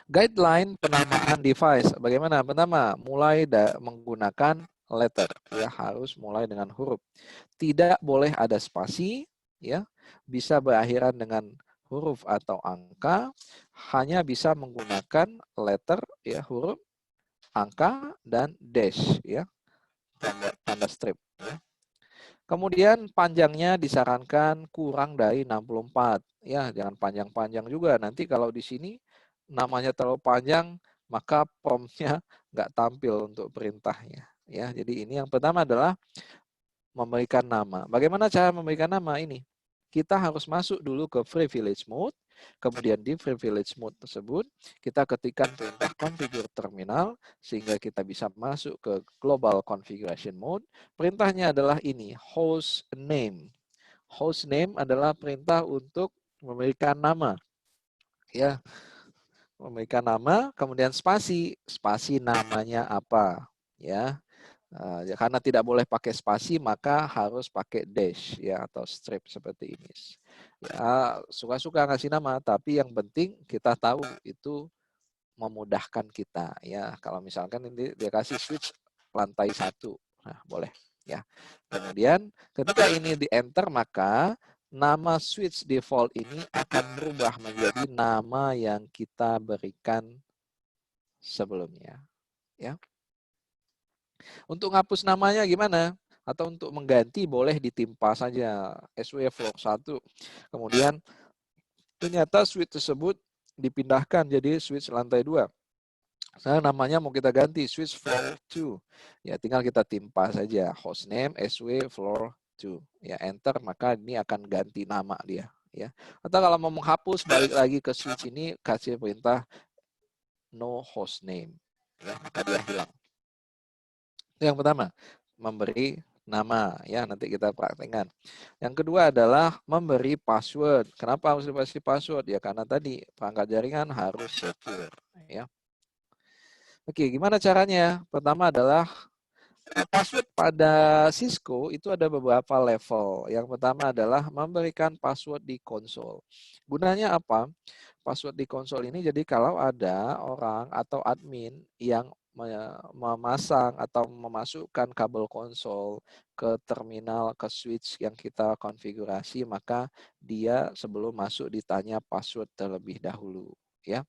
Guideline penamaan device. Bagaimana? Pertama, mulai menggunakan letter ya, harus mulai dengan huruf. Tidak boleh ada spasi ya. Bisa berakhiran dengan huruf atau angka, hanya bisa menggunakan letter ya, huruf, angka dan dash ya. Tanda strip ya. Kemudian panjangnya disarankan kurang dari 64 ya, jangan panjang-panjang juga. Nanti kalau di sini namanya terlalu panjang, maka prompt-nya nggak tampil untuk perintahnya ya. Jadi ini yang pertama adalah memberikan nama. Bagaimana cara memberikan nama ini? Kita harus masuk dulu ke privilege mode, kemudian di privilege mode tersebut kita ketikkan perintah configure terminal sehingga kita bisa masuk ke global configuration mode. Perintahnya adalah ini, host name. Host name adalah perintah untuk memberikan nama. Ya, memberikan nama, kemudian spasi, spasi namanya apa, ya. Karena tidak boleh pakai spasi, maka harus pakai dash ya atau strip seperti ini. Ya, suka-suka ngasih nama, tapi yang penting kita tahu itu memudahkan kita ya. Kalau misalkan ini dia kasih switch lantai 1, nah boleh ya. Kemudian ketika ini di enter, maka nama switch default ini akan berubah menjadi nama yang kita berikan sebelumnya ya. Untuk ngapus namanya gimana? Atau untuk mengganti boleh ditimpa saja SW floor 1. Kemudian ternyata switch tersebut dipindahkan jadi switch lantai 2. Nah, namanya mau kita ganti switch floor 2. Ya, tinggal kita timpa saja hostname SW floor 2. Ya, enter, maka ini akan ganti nama dia ya. Atau kalau mau menghapus, balik lagi ke switch ini, kasih perintah no hostname. Ya, maka dia hilang. Itu yang pertama, memberi nama ya, nanti kita praktekkan. Yang kedua adalah memberi password. Kenapa harus dikasih password? Ya karena tadi perangkat jaringan harus secure ya. Oke, gimana caranya? Pertama adalah password pada Cisco itu ada beberapa level. Yang pertama adalah memberikan password di konsol. Gunanya apa? Password di konsol ini jadi kalau ada orang atau admin yang memasang atau memasukkan kabel konsol ke terminal, ke switch yang kita konfigurasi, maka dia sebelum masuk ditanya password terlebih dahulu ya.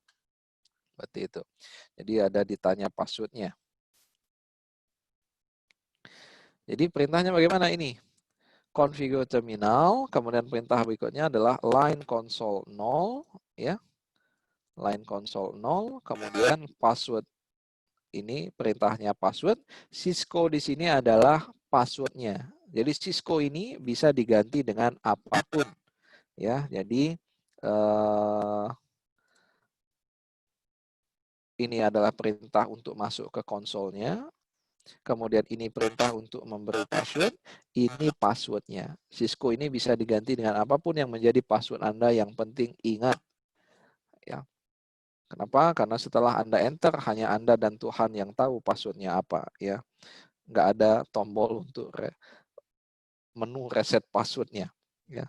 Seperti itu. Jadi ada ditanya passwordnya. Jadi perintahnya bagaimana ini? Configure terminal, kemudian perintah berikutnya adalah line console 0 ya. Line console 0, kemudian password. Ini perintahnya password. Cisco di sini adalah passwordnya. Jadi Cisco ini bisa diganti dengan apapun ya. Jadi ini adalah perintah untuk masuk ke konsolnya. Kemudian ini perintah untuk memberi password, ini passwordnya. Cisco ini bisa diganti dengan apapun yang menjadi password Anda, yang penting ingat. Ya. Kenapa? Karena setelah Anda enter, hanya Anda dan Tuhan yang tahu passwordnya apa. Ya. Nggak ada tombol untuk menu reset passwordnya. Ya.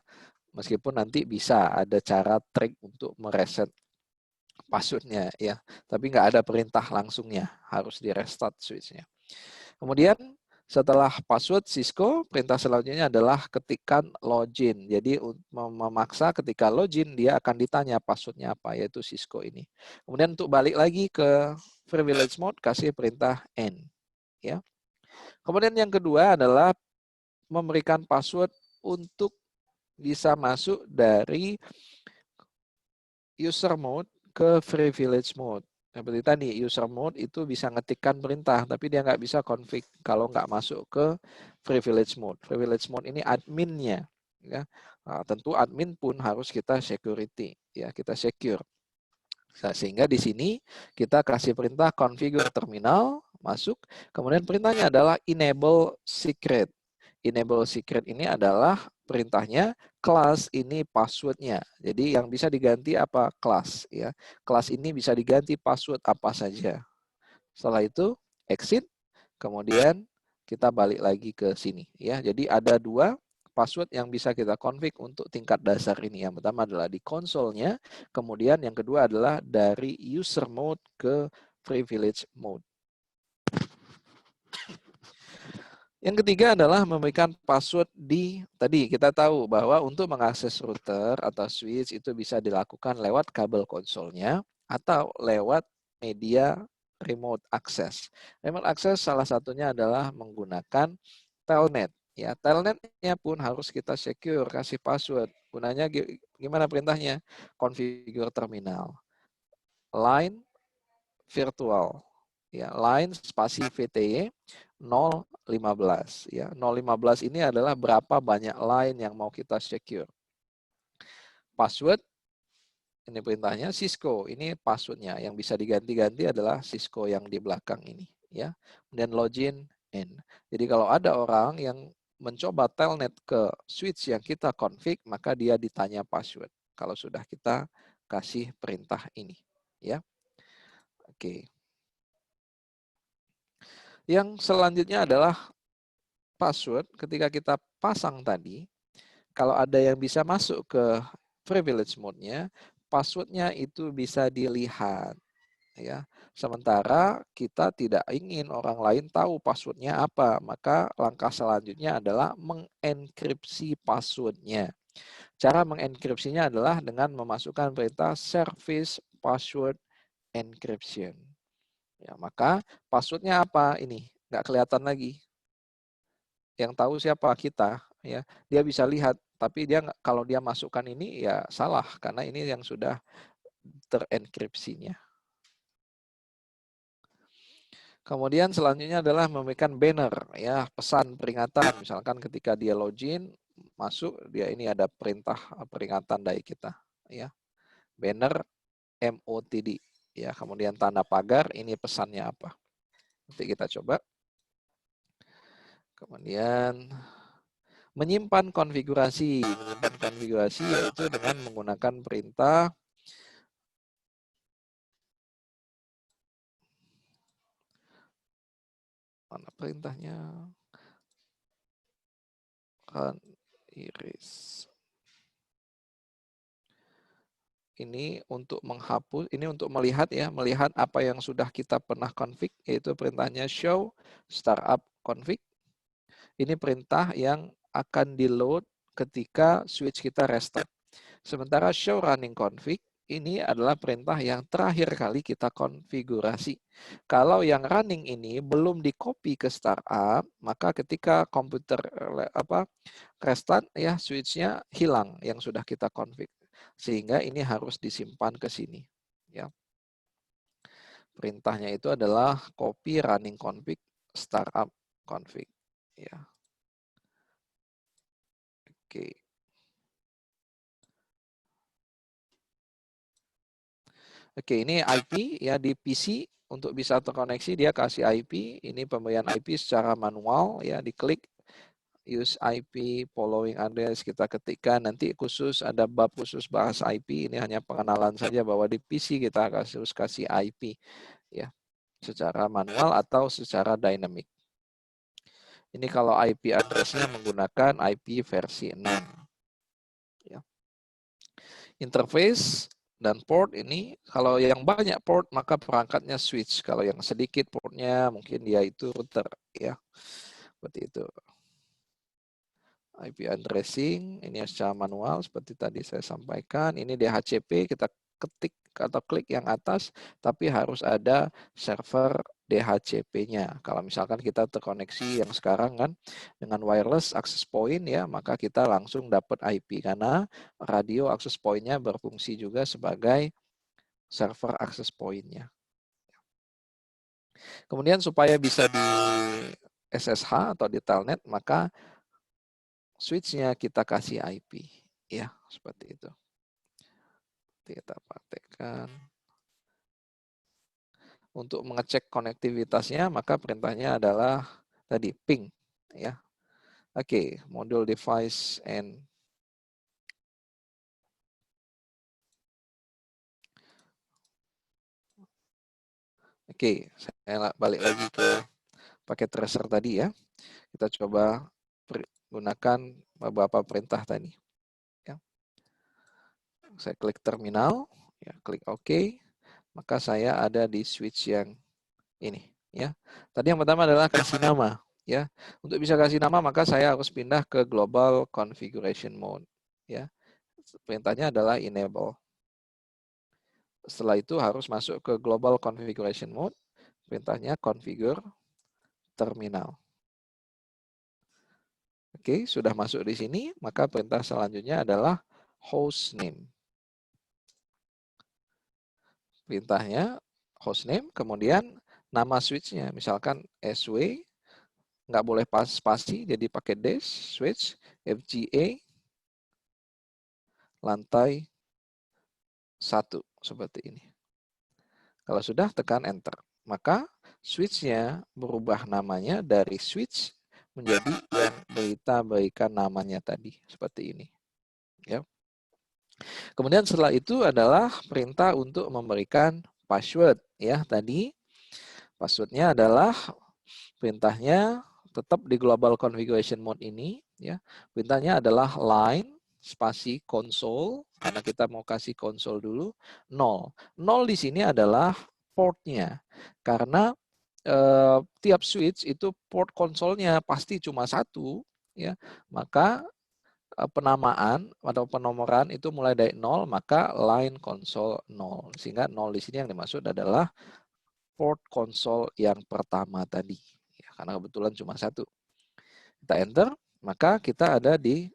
Meskipun nanti bisa ada cara trik untuk mereset passwordnya, ya. Tapi nggak ada perintah langsungnya, harus di restart switchnya. Kemudian setelah password Cisco, perintah selanjutnya adalah ketikkan login. Jadi memaksa ketika login dia akan ditanya passwordnya apa, yaitu Cisco ini. Kemudian untuk balik lagi ke privilege mode, kasih perintah N. Ya. Kemudian yang kedua adalah memberikan password untuk bisa masuk dari user mode ke privilege mode. Seperti tadi, user mode itu bisa ngetikkan perintah, tapi dia nggak bisa config kalau nggak masuk ke privilege mode. Privilege mode ini adminnya. Ya. Nah, tentu admin pun harus kita security, ya, kita secure. Sehingga di sini kita kasih perintah configure terminal, masuk. Kemudian perintahnya adalah enable secret. enable secret ini adalah perintahnya kelas ini passwordnya. Jadi yang bisa diganti apa? Kelas. Ya. Kelas ini bisa diganti password apa saja. Setelah itu exit, kemudian kita balik lagi ke sini. Ya. Jadi ada dua password yang bisa kita config untuk tingkat dasar ini. Yang pertama adalah di konsolnya, kemudian yang kedua adalah dari user mode ke privilege mode. Yang ketiga adalah memberikan password tadi kita tahu bahwa untuk mengakses router atau switch itu bisa dilakukan lewat kabel konsolnya atau lewat media remote access. Remote access salah satunya adalah menggunakan telnet. Ya, telnetnya pun harus kita secure, kasih password. Gunanya gimana perintahnya? Configure terminal. Line virtual. Ya, line spasi VTY 015 ya. 015 ini adalah berapa banyak line yang mau kita secure. Password ini perintahnya Cisco. Ini passwordnya yang bisa diganti-ganti adalah Cisco yang di belakang ini ya. Kemudian login in. Jadi kalau ada orang yang mencoba telnet ke switch yang kita config, maka dia ditanya password kalau sudah kita kasih perintah ini ya. Oke. Yang selanjutnya adalah password. Ketika kita pasang tadi, kalau ada yang bisa masuk ke privilege mode-nya, password-nya itu bisa dilihat. Ya. Sementara kita tidak ingin orang lain tahu password-nya apa, maka langkah selanjutnya adalah mengenkripsi password-nya. Cara mengenkripsinya adalah dengan memasukkan perintah service password encryption. Ya, maka password-nya apa? Ini nggak kelihatan lagi. Yang tahu siapa kita, ya dia bisa lihat, tapi dia kalau dia masukkan ini ya salah karena ini yang sudah terenkripsinya. Kemudian selanjutnya adalah memberikan banner, ya pesan peringatan. Misalkan ketika dia login masuk, dia ini ada perintah peringatan dari kita, ya banner MOTD, ya kemudian tanda pagar. Ini pesannya apa? Nanti kita coba. Kemudian menyimpan konfigurasi yaitu dengan menggunakan perintah mana perintahnya kan iris. Ini untuk menghapus, ini untuk melihat ya, melihat apa yang sudah kita pernah config, yaitu perintahnya show startup config. Ini perintah yang akan di-load ketika switch kita restart. Sementara show running config ini adalah perintah yang terakhir kali kita konfigurasi. Kalau yang running ini belum di-copy ke startup, maka ketika komputer restart ya switch-nya hilang yang sudah kita config. Sehingga ini harus disimpan ke sini. Ya. Perintahnya itu adalah copy running config startup config. Ya. Oke. Oke, ini IP ya di PC untuk bisa terkoneksi dia kasih IP. Ini pemberian IP secara manual ya, diklik use IP following address, kita ketikkan, nanti khusus ada bab khusus bahas IP. Ini hanya pengenalan saja bahwa di PC kita harus kasih IP ya, secara manual atau secara dynamic. Ini kalau IP address-nya menggunakan IP versi 6 ya. Interface dan port ini, kalau yang banyak port maka perangkatnya switch, kalau yang sedikit portnya mungkin dia itu router ya, seperti itu. IP addressing ini secara manual seperti tadi saya sampaikan. Ini DHCP, kita ketik atau klik yang atas, tapi harus ada server DHCP-nya. Kalau misalkan kita terkoneksi yang sekarang kan dengan wireless access point ya, maka kita langsung dapat IP karena radio access point-nya berfungsi juga sebagai server access point-nya. Kemudian supaya bisa di SSH atau di telnet, maka switch-nya kita kasih IP. Ya, seperti itu. Kita praktekkan. Untuk mengecek konektivitasnya, maka perintahnya adalah tadi ping. Ya. Oke, modul device and oke, saya balik lagi ke paket tracer tadi ya. Kita coba gunakan beberapa perintah tadi. Ya. Saya klik terminal, ya, klik OK, maka saya ada di switch yang ini. Ya, tadi yang pertama adalah kasih nama. Ya, untuk bisa kasih nama maka saya harus pindah ke global configuration mode. Ya, perintahnya adalah enable. Setelah itu harus masuk ke global configuration mode. Perintahnya configure terminal. Oke, sudah masuk di sini, maka perintah selanjutnya adalah hostname. Perintahnya hostname, kemudian nama switchnya, misalkan SW, nggak boleh spasi, jadi pakai dash, switch, FGA, lantai 1, seperti ini. Kalau sudah, tekan enter. Maka switchnya berubah namanya dari switch menjadi yang berita berikan namanya tadi, seperti ini. Ya. Kemudian setelah itu adalah perintah untuk memberikan password. Ya, tadi passwordnya adalah perintahnya tetap di global configuration mode ini. Ya, perintahnya adalah line spasi console, karena kita mau kasih console dulu, 0. 0 di sini adalah portnya, karena tiap switch itu port konsolnya pasti cuma satu, ya, maka penamaan atau penomoran itu mulai dari 0, maka line console 0. Sehingga 0 di sini yang dimaksud adalah port konsol yang pertama tadi. Ya, karena kebetulan cuma satu. Kita enter, maka kita ada di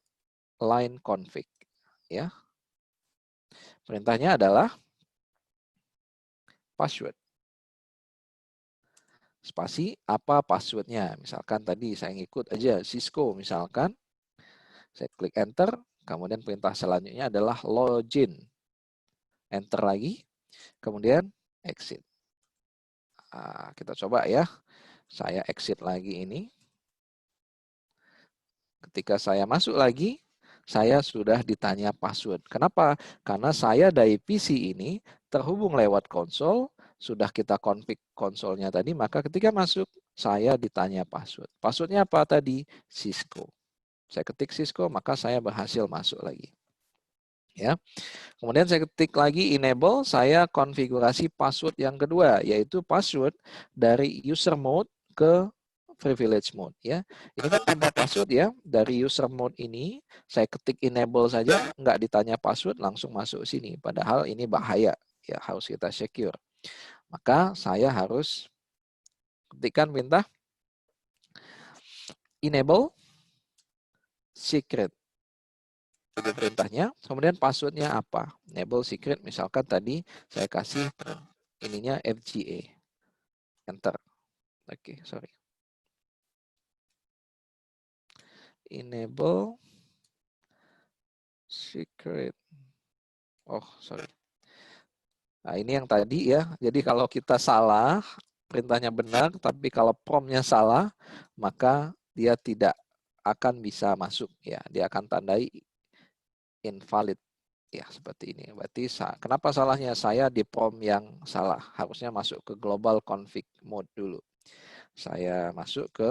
line config. Ya. Perintahnya adalah password. Spasi, apa passwordnya? Misalkan tadi saya ngikut aja Cisco misalkan. Saya klik enter, kemudian perintah selanjutnya adalah login. Enter lagi, kemudian exit. Nah, kita coba ya. Saya exit lagi ini. Ketika saya masuk lagi, saya sudah ditanya password. Kenapa? Karena saya dari PC ini terhubung lewat konsol, sudah kita config konsolnya tadi, maka ketika masuk, saya ditanya password. Passwordnya apa tadi? Cisco. Saya ketik Cisco, maka saya berhasil masuk lagi. Ya. Kemudian saya ketik lagi enable, saya konfigurasi password yang kedua, yaitu password dari user mode ke privilege mode. Ya, ini kan tambah password ya, dari user mode ini saya ketik enable saja, nggak ditanya password, langsung masuk sini. Padahal ini bahaya, ya harus kita secure. Maka saya harus ketikkan perintah enable secret. Itu perintahnya. Kemudian passwordnya apa? Enable secret, misalkan tadi saya kasih ininya FGA. Enter. Oke, sorry. Enable secret. Oh, sorry. Nah, ini yang tadi ya. Jadi kalau kita salah, perintahnya benar, tapi kalau promptnya salah, maka dia tidak akan bisa masuk. Ya, dia akan tandai invalid. Ya, seperti ini. Berarti kenapa salahnya? Saya di prompt yang salah. Harusnya masuk ke global config mode dulu. Saya masuk ke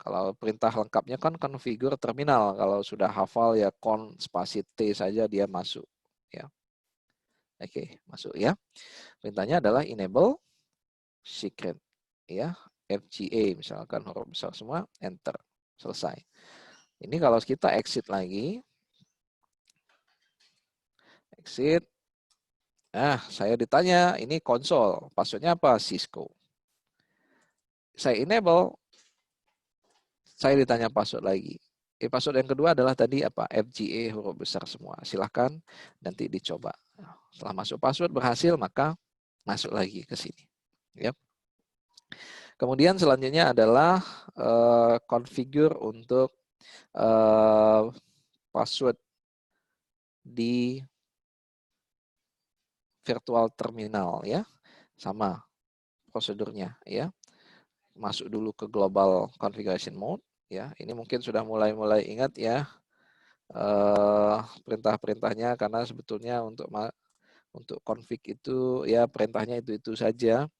kalau perintah lengkapnya kan configure terminal. Kalau sudah hafal ya spasi T saja dia masuk. Ya. Oke, masuk ya. Perintahnya adalah enable secret. Ya, FGA misalkan huruf besar semua, enter. Selesai. Ini kalau kita exit lagi. Exit. Nah, saya ditanya, ini konsol. Passwordnya apa? Cisco. Saya enable, saya ditanya password lagi. Password yang kedua adalah tadi apa? FGA huruf besar semua. Silahkan nanti dicoba. Setelah masuk password berhasil, maka masuk lagi ke sini. Yep. Kemudian selanjutnya adalah configure untuk password di virtual terminal ya. Sama prosedurnya ya. Masuk dulu ke global configuration mode Ya, ini mungkin sudah mulai ingat ya perintah-perintahnya, karena sebetulnya untuk config itu ya perintahnya itu saja.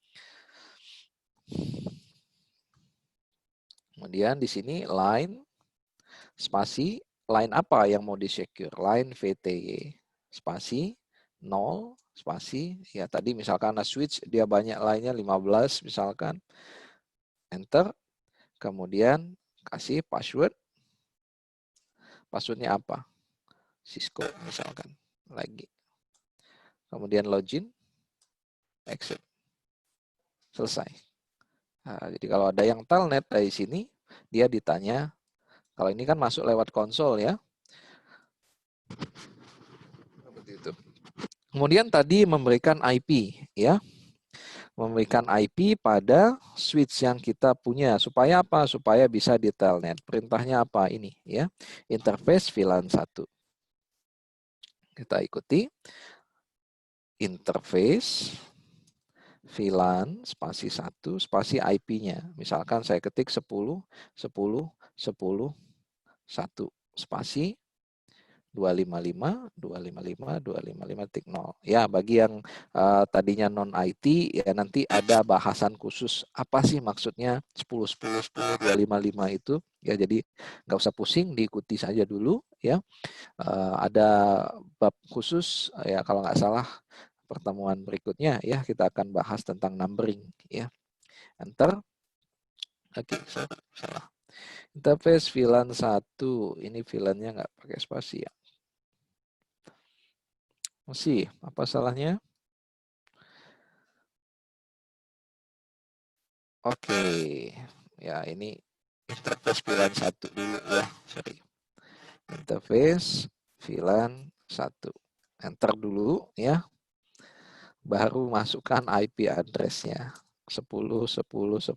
Kemudian di sini line spasi, line apa yang mau di-secure? Line VTY spasi 0 spasi, ya tadi misalkan switch dia banyak line-nya 15 misalkan, enter, kemudian kasih password. Passwordnya apa? Cisco misalkan lagi. Kemudian login, exit, selesai. Nah, jadi kalau ada yang telnet dari sini, dia ditanya, kalau ini kan masuk lewat konsol ya. Seperti itu. Kemudian tadi memberikan IP ya. Memberikan IP pada switch yang kita punya. Supaya apa? Supaya bisa di telnet. Perintahnya apa? Ini ya. Interface VLAN 1. Kita ikuti. Interface VLAN spasi 1 spasi IP-nya. Misalkan saya ketik 10 10 10 1 spasi 255.255.255.0. Ya, bagi yang tadinya non IT ya nanti ada bahasan khusus apa sih maksudnya 10 10 10 255 itu ya, jadi nggak usah pusing, diikuti saja dulu ya. Ada bab khusus ya kalau nggak salah pertemuan berikutnya ya kita akan bahas tentang numbering ya. Enter. Oke, salah. Interface VLAN 1, ini VLAN-nya nggak pakai spasi ya. Masih, apa salahnya? Oke, ya ini interface VLAN 1 dulu ya, sorry. Interface VLAN 1. Enter dulu ya. Baru masukkan IP address-nya. 10 10 10 1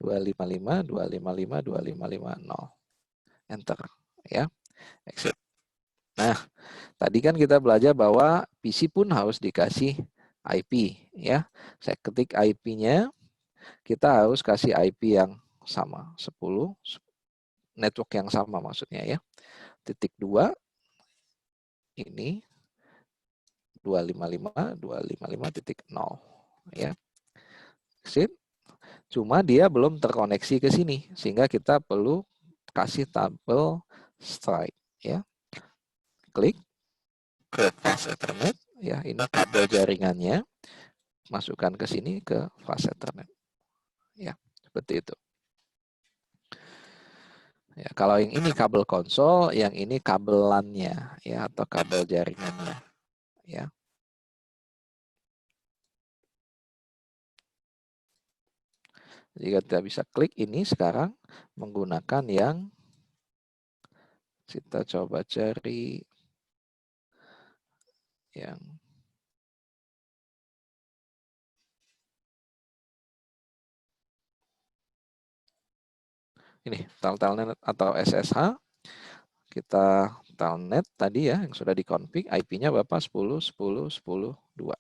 255 255 2550. Enter ya. Exit. Nah, tadi kan kita belajar bahwa PC pun harus dikasih IP ya. Saya ketik IP-nya, kita harus kasih IP yang sama, 10 network yang sama maksudnya ya. Titik 2 ini 255.255.0 ya. Exit. Cuma dia belum terkoneksi ke sini sehingga kita perlu kasih tabel strike ya. Klik ke fast Ethernet ya, ini kabel jaringannya, masukkan ke sini ke fast Ethernet ya, seperti itu ya. Kalau yang ini kabel konsol, yang ini kabel LAN-nya ya, atau kabel jaringannya ya. Jika kita bisa klik ini sekarang menggunakan yang kita coba cari yang ini, telnet atau SSH. Kita telnet tadi ya yang sudah dikonfig, IP-nya berapa? 10 10 10 2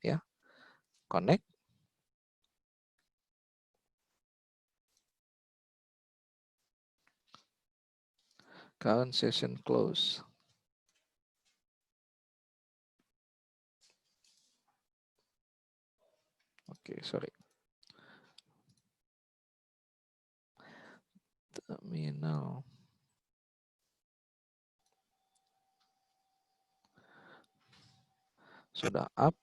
ya. Connect. Current session close. Oke, sorry. Terminal. Sudah up.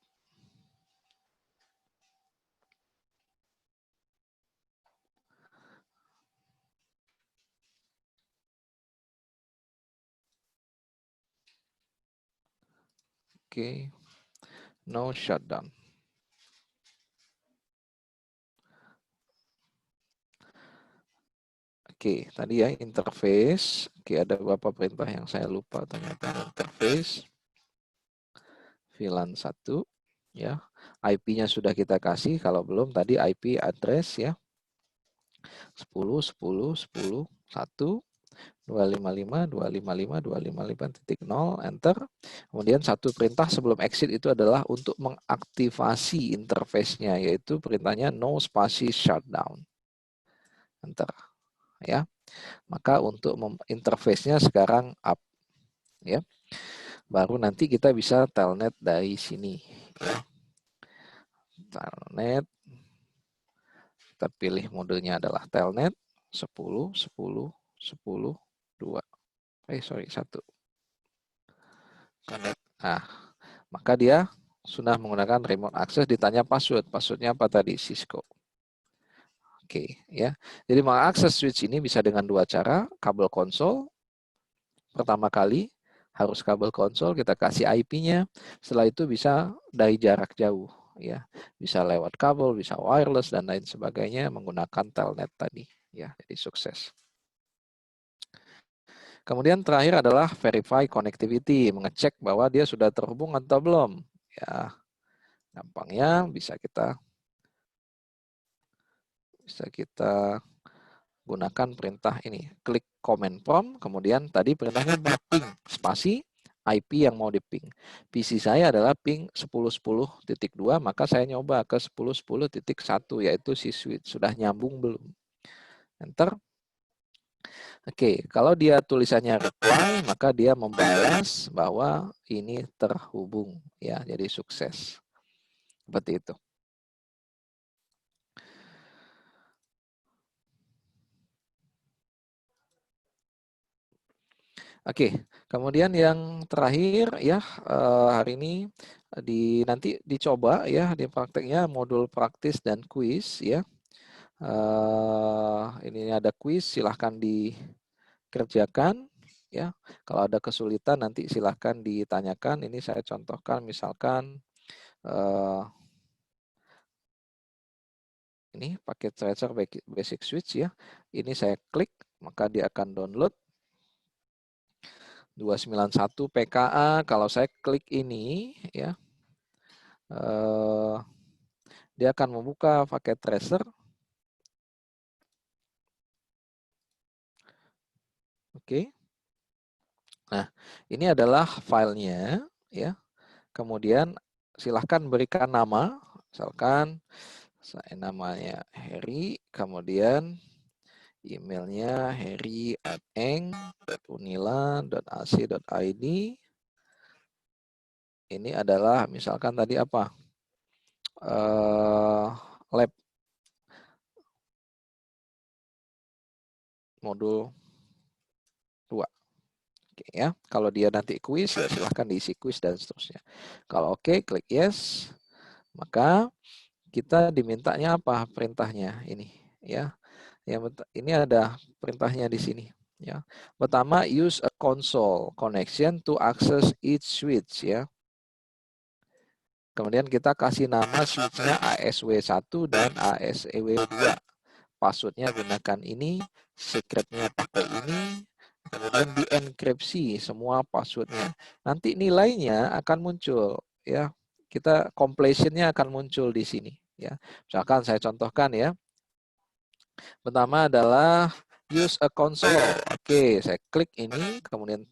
Oke. No shutdown. Oke, tadi ya interface. Oke, ada beberapa perintah yang saya lupa ternyata. Interface VLAN 1 ya. IP-nya sudah kita kasih, kalau belum tadi IP address ya. 10 10 10 1 255.255.255.0, enter. Kemudian satu perintah sebelum exit itu adalah untuk mengaktifasi interface-nya, yaitu perintahnya no spasi shutdown. Enter. ya. Maka untuk interface-nya sekarang up, ya. Baru nanti kita bisa telnet dari sini, ya. Telnet, kita pilih modenya adalah telnet 10, 10, 10, 2. Sorry, 1. Connect. Nah, maka dia sudah menggunakan remote access, ditanya password. Passwordnya apa tadi? Cisco. Oke, ya. Jadi mengakses switch ini bisa dengan dua cara, kabel konsol. Pertama kali harus kabel konsol, kita kasih IP-nya. Setelah itu bisa dari jarak jauh, ya. Bisa lewat kabel, bisa wireless dan lain sebagainya menggunakan telnet tadi, ya. Jadi sukses. Kemudian terakhir adalah verify connectivity, mengecek bahwa dia sudah terhubung atau belum. Ya, gampangnya bisa kita gunakan perintah ini. Klik command prompt, kemudian tadi perintahnya ping, spasi, IP yang mau di-ping. PC saya adalah ping 10.10.2, maka saya nyoba ke 10.10.1, yaitu si switch. Sudah nyambung belum? Enter. Oke, kalau dia tulisannya reply, maka dia membalas bahwa ini terhubung, ya. Jadi sukses. Seperti itu. Oke, kemudian yang terakhir ya hari ini nanti dicoba ya di prakteknya modul praktis dan kuis ya. Ini ada kuis, silahkan dikerjakan ya. Kalau ada kesulitan nanti silahkan ditanyakan. Ini saya contohkan misalkan ini paket tracer basic switch ya. Ini saya klik maka dia akan download 291 PKA. Kalau saya klik ini ya, dia akan membuka paket tracer. Oke. Nah, ini adalah filenya ya. Kemudian silahkan berikan nama, misalkan saya namanya Heri, kemudian emailnya heri@eng.unila.ac.id. Ini adalah misalkan tadi apa? Lab modul 2. Oke ya. Kalau dia nanti kuis, ya silahkan diisi kuis dan seterusnya. Kalau oke, klik yes. Maka kita dimintanya apa perintahnya ini ya. Ini ada perintahnya di sini ya. Pertama, use a console connection to access each switch ya. Kemudian kita kasih nama switchnya ASW1 dan ASW2. Passwordnya gunakan ini, secretnya pakai ini, kemudian dienkripsi semua passwordnya. Nanti nilainya akan muncul ya. Kita completionnya akan muncul di sini ya. Misalkan saya contohkan ya. Pertama adalah use a console. Oke, saya klik ini, kemudian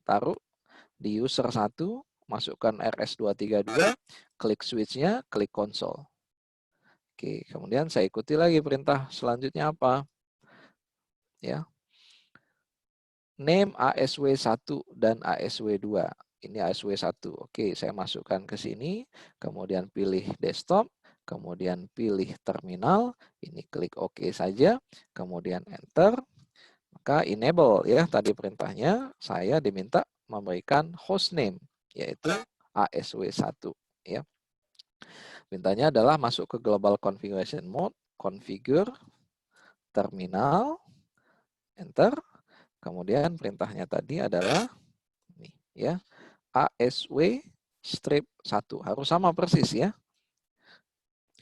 taruh di user 1, masukkan RS232, klik switch-nya, klik console. Oke, kemudian saya ikuti lagi perintah selanjutnya apa? Ya. Name ASW1 dan ASW2. Ini ASW1. Oke, saya masukkan ke sini, kemudian pilih desktop, kemudian pilih terminal, ini klik OK saja, kemudian enter, maka enable ya tadi perintahnya, saya diminta memberikan hostname, yaitu ASW1 ya. Perintahnya adalah masuk ke global configuration mode, configure, terminal, enter. Kemudian perintahnya tadi adalah ini ya, ASW strip 1. Harus sama persis ya.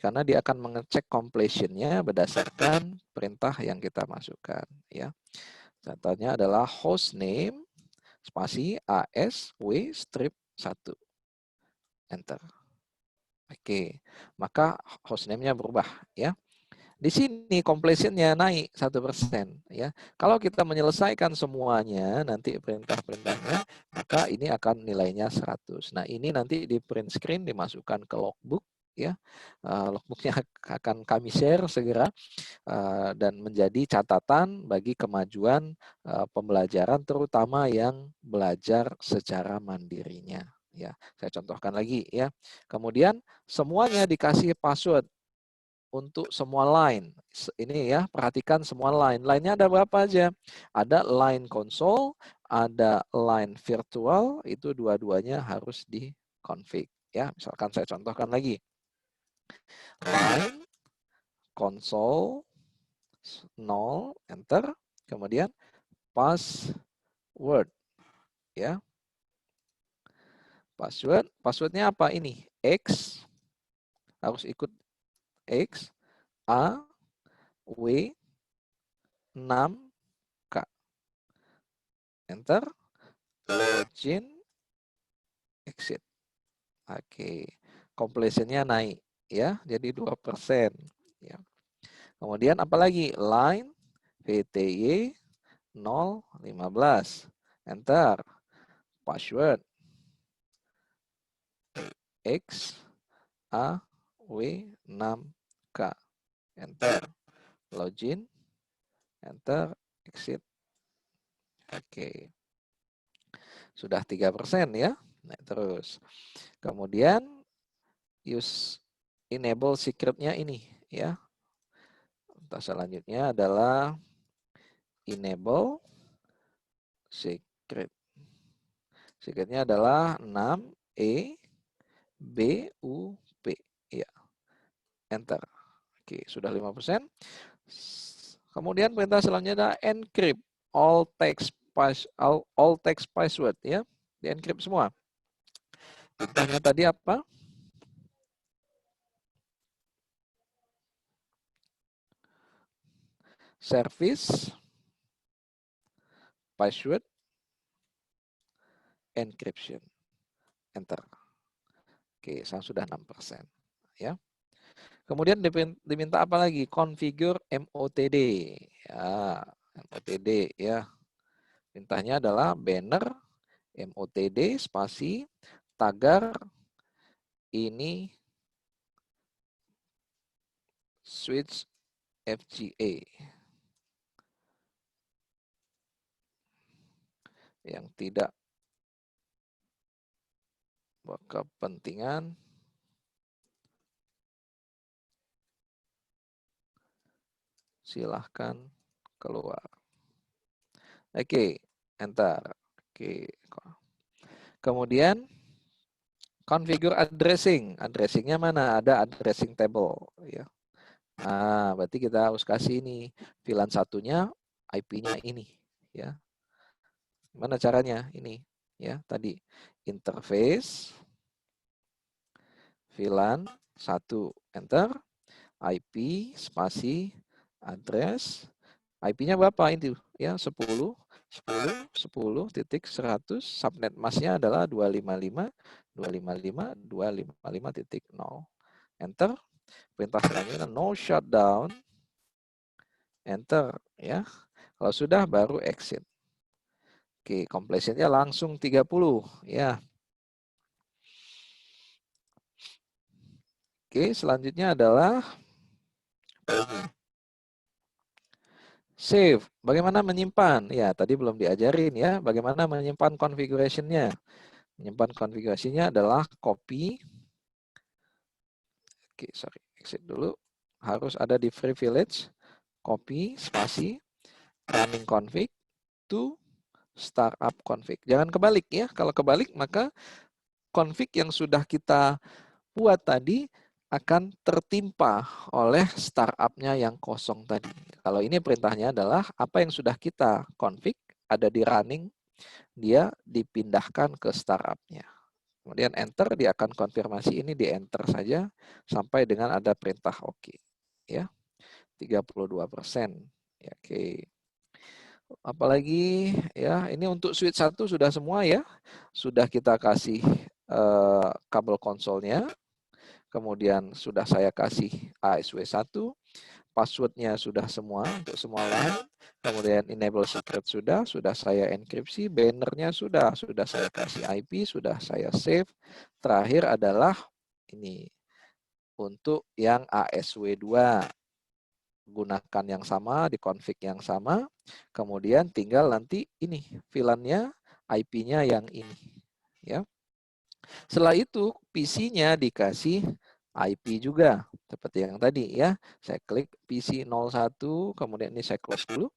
Karena dia akan mengecek completion-nya berdasarkan perintah yang kita masukkan ya. Contohnya adalah hostname spasi ASW strip 1. Enter. Oke, maka hostname-nya berubah ya. Di sini completion-nya naik 1% ya. Kalau kita menyelesaikan semuanya nanti perintah-perintahnya, maka ini akan nilainya 100. Nah, ini nanti di print screen dimasukkan ke logbook ya. Logbooknya akan kami share segera dan menjadi catatan bagi kemajuan pembelajaran, terutama yang belajar secara mandirinya. Ya, saya contohkan lagi ya. Kemudian semuanya dikasih password untuk semua line. Ini ya, perhatikan semua line. Line-nya ada berapa aja? Ada line konsol, ada line virtual, itu dua-duanya harus di-config. Ya, misalkan saya contohkan lagi. Line, konsol, 0, enter, kemudian password. Ya, passwordnya apa ini? X, harus ikut X, A, W, 6K. Enter, login, exit. Oke, completion-nya naik ya, jadi 2%. Ya. Kemudian apalagi? Line, VTY, 015. Enter, password, X, A, W, 6K. Enter, login, enter, exit. Oke. Sudah 3% ya. Nah, terus. Kemudian use enable secret-nya ini ya. Selanjutnya adalah enable secret. Secretnya adalah 6E B U P. Ya. Enter. Oke, sudah 5%. Kemudian perintah selanjutnya adalah encrypt all text password ya. Di encrypt semua. Perintahnya tadi apa? Service password encryption. Enter. Oke, saya sudah 6%. Ya. Kemudian diminta apa lagi? Configure MOTD. Ya, MOTD ya. Perintahnya adalah banner MOTD spasi tagar ini switch FGA yang tidak berkepentingan silahkan keluar. Oke, enter. Oke. Kemudian configure addressing. Addressingnya mana? Ada addressing table. Ya. Nah, berarti kita harus kasih ini. VLAN satunya IP-nya ini. Ya. Gimana caranya? Ini. Ya, tadi interface VLAN 1 enter, IP spasi address, IP-nya berapa itu? Ya, 10.10.10.100, subnet masknya adalah 255.255.255.0. Enter. Perintah selanjutnya no shutdown. Enter ya. Kalau sudah baru exit. Oke, completion-nya langsung 30 ya. Oke, selanjutnya adalah save. Bagaimana menyimpan? Ya, tadi belum diajarin ya. Bagaimana menyimpan configuration-nya? Menyimpan configuration-nya adalah copy. Oke, sorry. Exit dulu. Harus ada di privilege. Copy, spasi, running config to startup config. Jangan kebalik ya. Kalau kebalik maka config yang sudah kita buat tadi akan tertimpa oleh startup-nya yang kosong tadi. Kalau ini perintahnya adalah apa yang sudah kita config ada di running, dia dipindahkan ke startup-nya. Kemudian enter, dia akan konfirmasi ini di enter saja sampai dengan ada perintah oke. Ya, 32%. Ya, oke. Apalagi ya, ini untuk switch 1 sudah semua ya. Sudah kita kasih kabel konsolnya. Kemudian sudah saya kasih ASW1, passwordnya sudah semua untuk semua line. Kemudian enable secret sudah saya enkripsi, bannernya sudah saya kasih IP, sudah saya save. Terakhir adalah ini untuk yang ASW2. Gunakan yang sama, di config yang sama, kemudian tinggal nanti ini VLAN-nya, IP-nya yang ini, ya. Setelah itu PC-nya dikasih IP juga, seperti yang tadi ya. Saya klik PC 01, kemudian ini saya close dulu,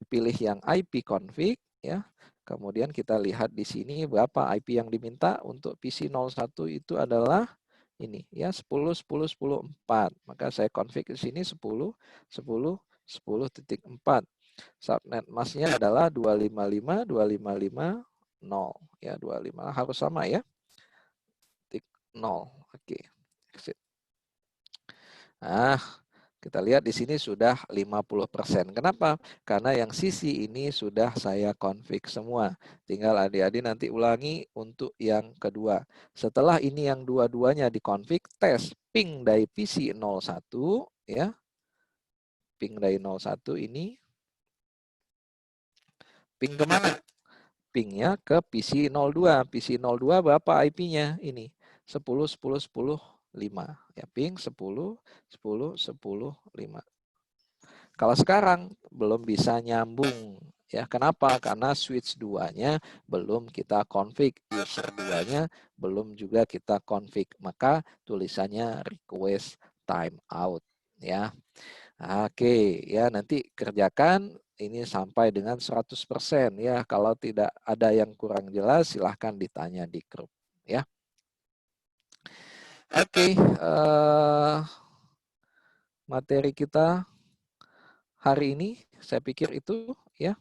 pilih yang IP config ya. Kemudian kita lihat di sini berapa IP yang diminta untuk PC 01 itu adalah ini ya 10.10.10.4. Maka saya config di sini 10.10.10.4. Subnet masknya adalah 255.255.0 ya, 25 harus sama ya. 0. Oke. Exit. Nah, kita lihat di sini sudah 50%. Kenapa? Karena yang sisi ini sudah saya config semua. Tinggal adik-adik nanti ulangi untuk yang kedua. Setelah ini yang dua-duanya dikonfig, tes ping dari PC 01 ya. Ping dari 01 ini ping kemana? Pingnya ke PC 02. PC 02 berapa IP-nya? Ini 10.10.10.5 ya, ping 10.10.10.5. Kalau sekarang belum bisa nyambung ya. Kenapa? Karena switch 2-nya belum kita config, user 2-nya belum juga kita config. Maka tulisannya request timeout ya. Oke, ya nanti kerjakan ini sampai dengan 100% ya. Kalau tidak ada yang kurang jelas silahkan ditanya di grup ya. Oke, materi kita hari ini saya pikir itu ya.